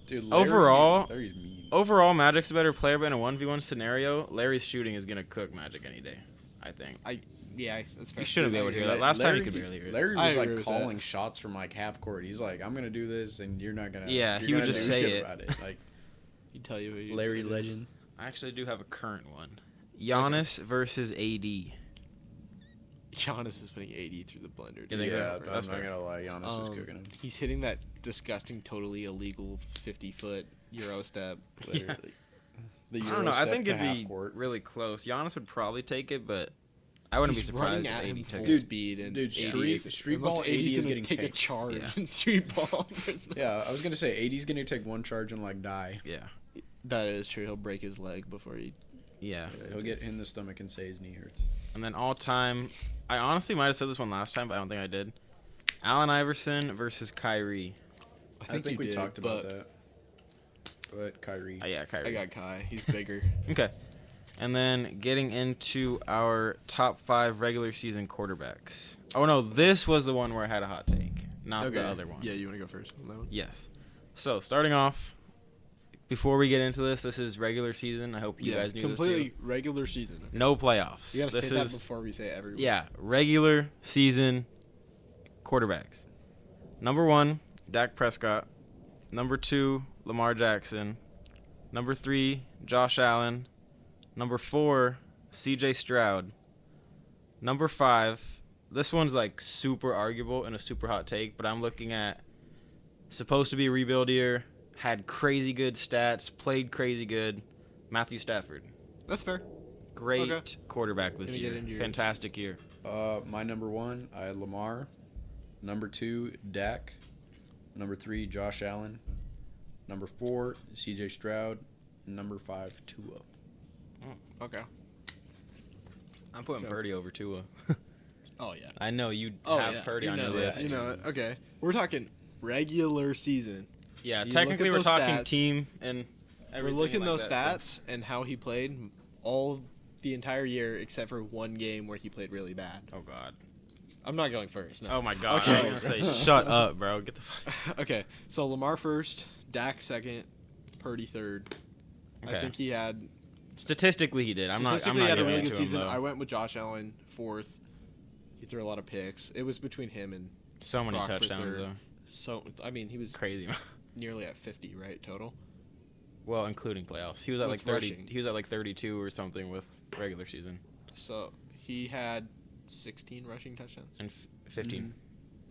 Dude, Larry's mean. overall Magic's a better player, but in a 1v1 scenario, Larry's shooting is gonna cook Magic any day. I think. Yeah, that's fair. You shouldn't be able to hear that. Last time you could barely hear it. Larry I was agree like with calling shots from like half court. He's like, "I'm gonna do this, and you're not gonna." Yeah, you're he would gonna just do say shit it. about it. Like He'd tell you who you Larry said. legend. I actually do have a current one. Giannis versus AD. Giannis is putting AD through the blender. You think Yeah, so? I'm That's not fair. gonna lie. Giannis is cooking him. He's hitting that disgusting, totally illegal 50-foot Euro step. Literally. The I Euro don't know. I step think to it'd half be court. really close. Giannis would probably take it, but I wouldn't He's be running surprised at if him AD full took it. speed. And Dude, AD street- is- street unless ball, AD AD is gonna getting take a tanked. charge Yeah. in street ball. Yeah, I was gonna say AD's gonna take one charge and like die. Yeah. That is true. He'll break his leg before he... Yeah. Yeah, he'll get hit in the stomach and say his knee hurts. And then all time, I honestly might have said this one last time, but I don't think I did. Allen Iverson versus Kyrie. I think you we did, talked about but that. But Kyrie. Yeah, Kyrie. I got Kai. He's bigger. Okay. And then getting into our top 5 regular season quarterbacks. Oh, no, this was the one where I had a hot take, not the other one. Yeah, you want to go first on that one? Yes. So, starting off, before we get into this is regular season. I hope you guys knew completely this too. regular season. No playoffs. You gotta this say is that before we say everyone. Yeah, regular season quarterbacks. Number 1, Dak Prescott. Number 2, Lamar Jackson. Number 3, Josh Allen. Number 4, CJ Stroud. Number 5, this one's like super arguable and a super hot take, but I'm looking at supposed to be a rebuild year, had crazy good stats, played crazy good, Matthew Stafford. That's fair. Great Okay. quarterback this Gonna year. get into your- Fantastic year. My number 1, I had Lamar. Number 2, Dak. Number 3, Josh Allen. Number 4, CJ Stroud. And number 5, Tua. Okay. I'm putting So- Purdy over Tua. Oh, yeah. I know you Oh, have yeah. Purdy you on know your that. list. You know it. Okay. We're talking regular season. Yeah, You technically look we're at those talking stats. team and We're everything looking like those that, stats and how he played all the entire year except for one game where he played really bad. Oh God. I'm not going first. No. Oh my God. Okay. I was gonna say, shut up, bro. Get the fuck. Okay. So Lamar first, Dak second, Purdy third. Okay. I think he had Statistically, he did. I'm not statistically he had a giving really it good to him, season. though. I went with Josh Allen fourth. He threw a lot of picks. It was between him and So many Brock for touchdowns, third. though. so I mean he was Crazy. nearly at 50 right total. Well, including playoffs. He was at With like 30. rushing. He was at like 32 or something with regular season, So he had 16 rushing touchdowns. and 15.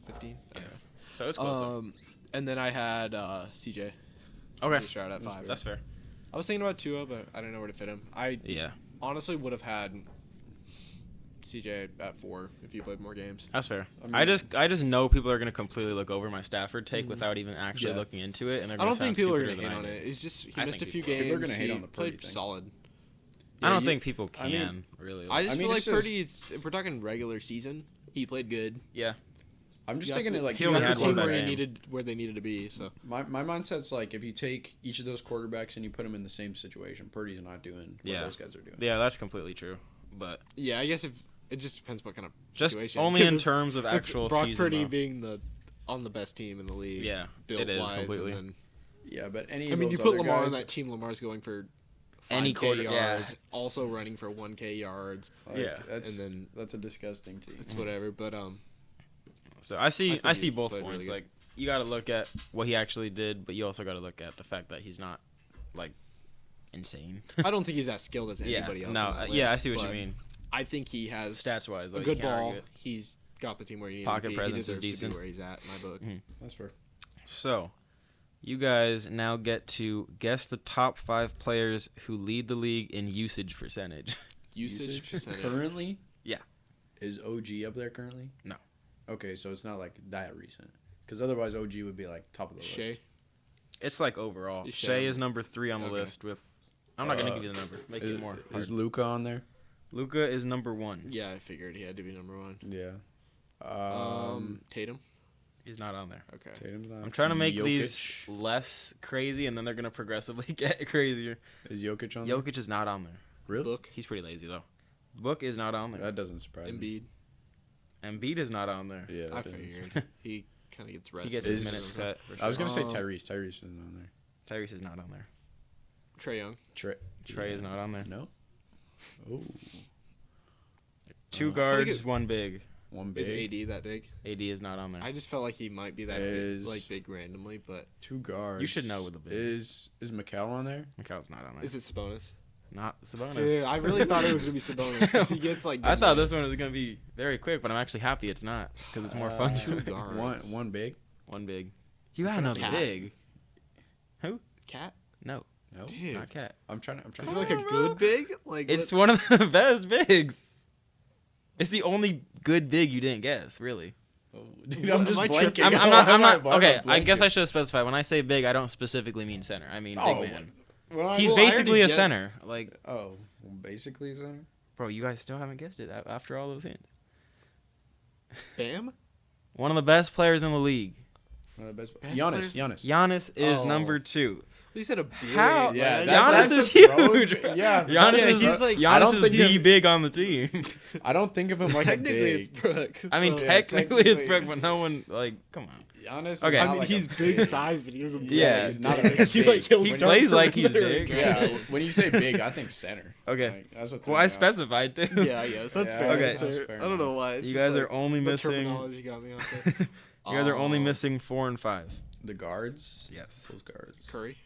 15. Yeah. Okay. So it's close. though. And then I had CJ. Okay. Stroud at 5. That's fair. I was thinking about Tua, but I didn't know where to fit him. I Yeah, honestly would have had CJ at 4 if he played more games. that's fair. I mean- I just know people are gonna completely look over my Stafford take Mhm. without even actually Yeah. looking into it, and they're I gonna don't think sound people are stupider going to than hate I on do. it. It's just he I missed a think few people- games. people are gonna hate he on the Purdy played thing. solid. I don't you- think people I can mean, really. I just I mean, feel like it's just- Purdy, if we're talking regular season, he played good. yeah. I'm just You thinking got it like He you only got had the one team bad where game. where they needed to be. So my mindset's like if you take each of those quarterbacks and you put them in the same situation, Purdy's not doing what Yeah. those guys are doing. Yeah, that's completely true. But yeah, I guess if it just depends what kind of just situation. only 'Cause in it's- terms of it's actual Brock season. Purdy though. being on the best team in the league. Yeah, built it is wise, completely. And then, Yeah, but any I of mean, those you put other Lamar on guys, that team. Lamar's going for 5K Any quarter- yeah. yards, also running for 1K yards. like, Yeah. that's a disgusting team. It's whatever. But So I see I think he both played points. really good. Like you got to look at what he actually did, but you also got to look at the fact that he's not like insane. I don't think he's as skilled as yeah, anybody else. no, on that yeah, I list, see what you but mean. I think he has Stats wise, a like, good you can't argue ball. it. He's got the team where he needs Pocket to be. presence He is deserves to decent. be where he's at in my book. Mhm. That's fair. So, you guys now get to guess the top 5 players who lead the league in usage percentage. Usage percentage. currently? Yeah. Is OG up there currently? No. Okay, so it's not like that recent. Because otherwise, OG would be like top of the Shea. list. It's like overall. Is Shea Shea is number 3 on the Okay. list with. I'm not gonna give you the number. Make it more. Is Hard. Luca on there? Luka is number 1. Yeah, I figured he had to be number 1. Yeah. Tatum. He's not on there. Okay. Tatum's not. I'm trying to make Jokic. these less crazy, and then they're gonna progressively get crazier. Is Jokic on there? Jokic is not on there. Really? Book. He's pretty lazy though. Book is not on there. That doesn't surprise me. Embiid. Embiid is not on there. Yeah, I that doesn't figured he kind of gets He rested. gets Is- his minutes cut. For I was sure. gonna say Um, Tyrese. Tyrese isn't on there. Tyrese is not on there. Trey Young. Trey Is not on there. No. Oh, 2 I feel guards, like 1 big. one big. Is AD that big? AD is not on there. I just felt like he might be that Is- big, like big randomly, but 2 guards. You should know with the big. Is Mikal on there? Mikhail's not on there. is it Sabonis? Not Sabonis. Dude, I really thought it was gonna be Sabonis because he gets like. I good thought this minutes. one was gonna be very quick, but I'm actually happy it's not because it's more fun. two to guards. One big. 1 big. You gotta know the Cat. big. Cat. No, No. Dude, not Cat. I'm trying to. is it like a good big? Like It's one of the best bigs. It's the only good big you didn't guess, really. Oh, dude, What, I'm just am I blanking. tripping? I'm not. Why am Okay, I blanking? guess I should have specified. When I say big, I don't specifically mean center. I mean Oh, big man. well, He's well, I basically already a get- center. Like, Oh, basically a center. bro, you guys still haven't guessed it after all those hints. Bam. One of the best players in the league. One of the best. Best Giannis. Giannis is Oh. number 2. You said a big. How? Yeah, like, Giannis that's is a pros- huge. yeah, Giannis yeah, is he's like- I Giannis don't is think the of- big on the team. I don't think of him like technically a it's big. Brooke. I mean, so- technically it's technically- Brooke, but no one like. Come on. Giannis. Is Okay. not I mean, like he's a big size, but he was a big. Yeah, he's not a big. He, like, he'll He start plays from like he's perimeter big. and Yeah, go. when you say big, I think center. Okay. Like, that's what. Well, I threw me off. specified too. Yeah, I guess that's Yeah, fair. okay. That's that's fair I don't know enough. why. It's You just guys are like, only the missing. terminology got me off there. You guys are only Um, missing 4 and 5. The guards. Yes. Those guards. Curry.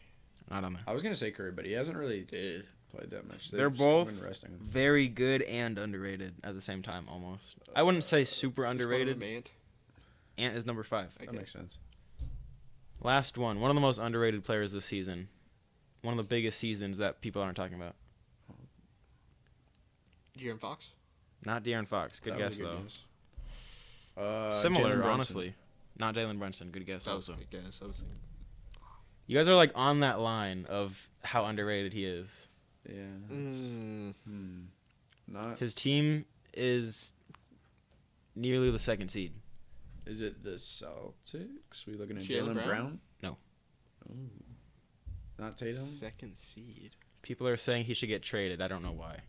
Not on there. I was gonna say Curry, but he hasn't really played that much. They're They've just been both resting him. very good and underrated at the same time, almost. I wouldn't say super underrated. Ant. Ant is number 5. That makes sense. Last one. One of the most underrated players this season. One of the biggest seasons that people aren't talking about. De'Aaron Fox. Not De'Aaron Fox. Good That guess, was a though. guess. Similar, Jalen Brunson. honestly. Not Jalen Brunson. Good guess, That was a also. good guess. I was thinking. You guys are like on that line of how underrated he is. Yeah. it's- Not. His team is nearly the 2nd seed. Is it the Celtics? We looking at Jalen Jalen Brown? Brown? No. Ooh. Not Tatum. Second seed. People are saying he should get traded. I don't know why.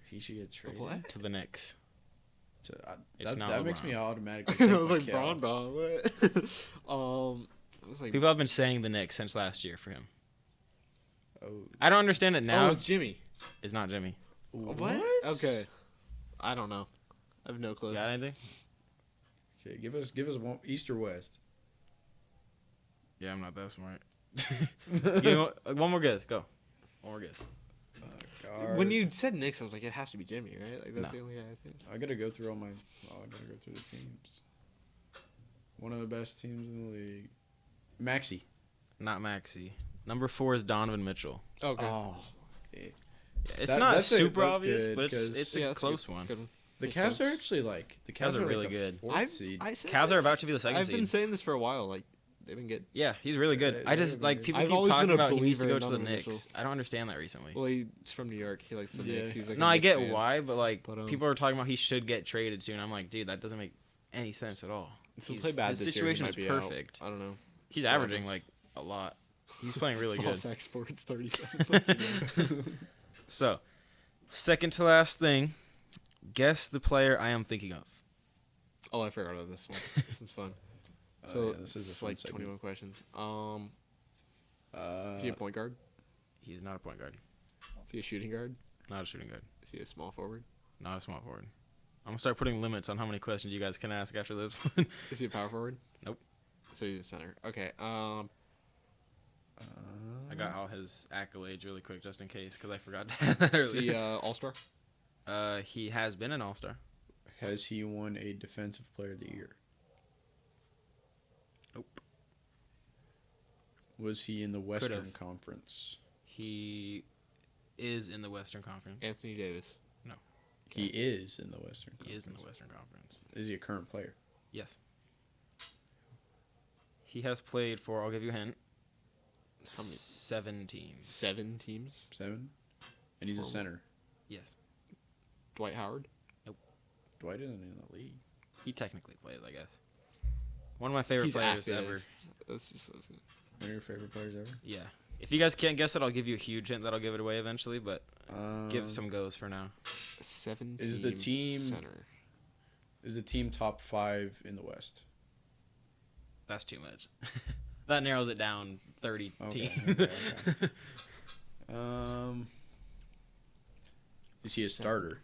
He should get traded. What? To the Knicks. It's That, not that makes LeBron. me automatically. I think was like, Mikal. Bron, what? I was like, People have been saying the Knicks since last year for him. Oh. I don't understand it now. oh, it's Jimmy. It's not Jimmy. What? Okay. I don't know. I have no clue. Got anything? Okay, give us one East or West. Yeah, I'm not that smart. Give me one more guess. Go. One more guess. When you said Knicks, I was like, it has to be Jimmy, right? Like that's No. the only guy I think. I gotta go through all my. Oh, I gotta go through the teams. One of the best teams in the league. Maxi. Not Maxi. Number 4 is Donovan Mitchell. Okay. Oh. It's That- not that's super that's obvious, good, but it's 'cause it's Yeah, a that's close good. one. Good one. The Makes Cavs sense. are actually like the Cavs Cavs are are really like the good. 4th seed. I said Cavs are this. about to be the 2nd I've seed. been saying this for a while. Like they've been good. Yeah, he's really good. Yeah, I just they're like good. people I've keep always talking been a about he needs to believer go in to the Donovan Knicks. I don't understand that recently. Well, he's from New York. He likes the Yeah. Knicks. He's like No, a I Knicks get fan. why, but like But, people are talking about he should get traded soon. I'm like, dude, that doesn't make any sense at all. If he He's- play bad his this year, he situation might is be out. perfect. I don't know. He's Whatever. averaging like a lot. He's playing really Ball good. sack sports 37 points a game. So, second to last thing, guess the player I am thinking of. Oh, I forgot about this one. This is fun. Oh, So yeah, this is a it's fun like segment. 21 questions. Is he a point guard? He's not a point guard. Is he a shooting guard? Not a shooting guard. Is he a small forward? Not a small forward. I'm gonna start putting limits on how many questions you guys can ask after this one. Is he a power forward? Nope. So he's a center. Okay. I got all his accolades really quick just in case because I forgot to add that Is he earlier. all star? He has been an all-star. Has he won a Defensive Player of the Year? Nope. Was he in the Western Could've. Conference? He is is in the Western Conference. Anthony Davis. He is in the Western Conference. He is in the Western Conference. Is he a current player? Yes. He has played for, I'll give you a hint, How many? 7 teams. 7 teams. 7? And he's a center. Yes. Dwight Howard. Dwight isn't in the league. He technically plays, I guess. One of my favorite players active. ever. That's just so good. One of your favorite players ever? Yeah. If you guys can't guess it, I'll give you a huge hint that'll give it away eventually, but give some goes for now. 7 Is the team center. Is the team top 5 in the West? That's too much. That narrows it down 30 teams. Okay. Is he a starter?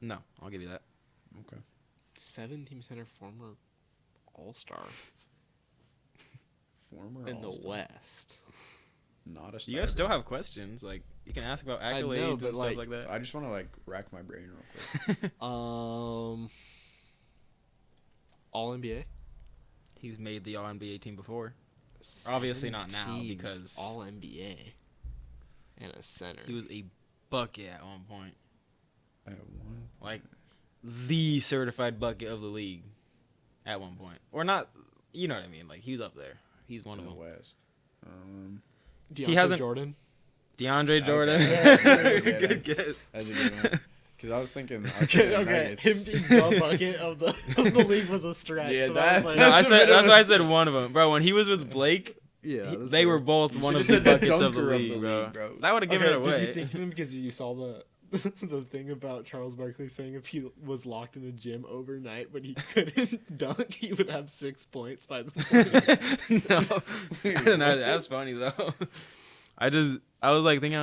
No, I'll give you that. Okay. 7-team center, former All-Star Former in the All-Star. West. Not a starter. You guys still have questions. Like, you can ask about I accolades know, and but, stuff like that. I just want to rack my brain real quick. All NBA. He's made the All-NBA team before. Obviously not now, because- All NBA and a center. He was a bucket at one point. I have one. Like, the certified bucket of the league at one point. Or not, you know what I mean. Like, he's up there. He's one in of the them. West. DeAndre hasn't- Jordan. DeAndre Jordan. Okay. Good guess. That's a good one. Because I was thinking. Okay, Nuggets. him being the bucket of the league was a stretch. Yeah, so that- I was like, No, that's why I said one of them. Bro, when he was with Blake, yeah, they were both one of should've the said the buckets of the dunker of league, the bro. league, bro. That would have given it away. Did you think of him because you saw the thing about Charles Barkley saying if he was locked in a gym overnight but he couldn't dunk, he would have 6 points by the morning? No, that's funny though. I was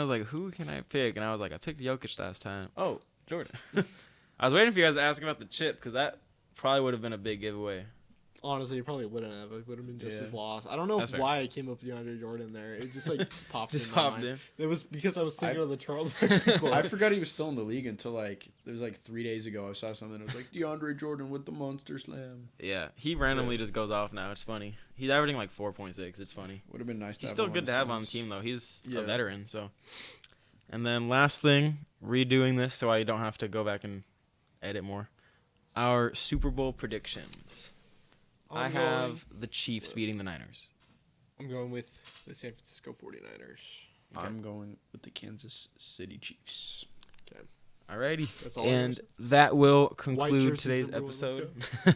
like, who can I pick? And I was like, I picked Jokic last time. Oh, Jordan. I was waiting for you guys to ask about the chip because that probably would have been a big giveaway. Honestly, it probably wouldn't have. It would have been just Yeah. as lost. I don't know That's fair. why I came up with DeAndre Jordan there. It just popped Just in my popped mind. in. It was because I was thinking of the Charles Barkley quote. I forgot he was still in the league until it was 3 days ago. I saw something. It was like DeAndre Jordan with the Monster Slam. Yeah, he randomly just goes off now. It's funny. He's averaging like 4.6. It's funny. Would have been nice to He's have still him good to the have on the Suns. team though. He's Yeah. a veteran, so. And then last thing, redoing this so I don't have to go back and edit more. Our Super Bowl predictions. I have the Chiefs beating the Niners. I'm going with the San Francisco 49ers. Okay. I'm going with the Kansas City Chiefs. Alrighty. That's all. And that will White conclude jerseys, today's number one,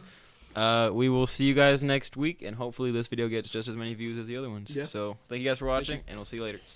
episode. We will see you guys next week, and hopefully this video gets just as many views as the other ones. Yeah. So thank you guys for watching, and we'll see you later.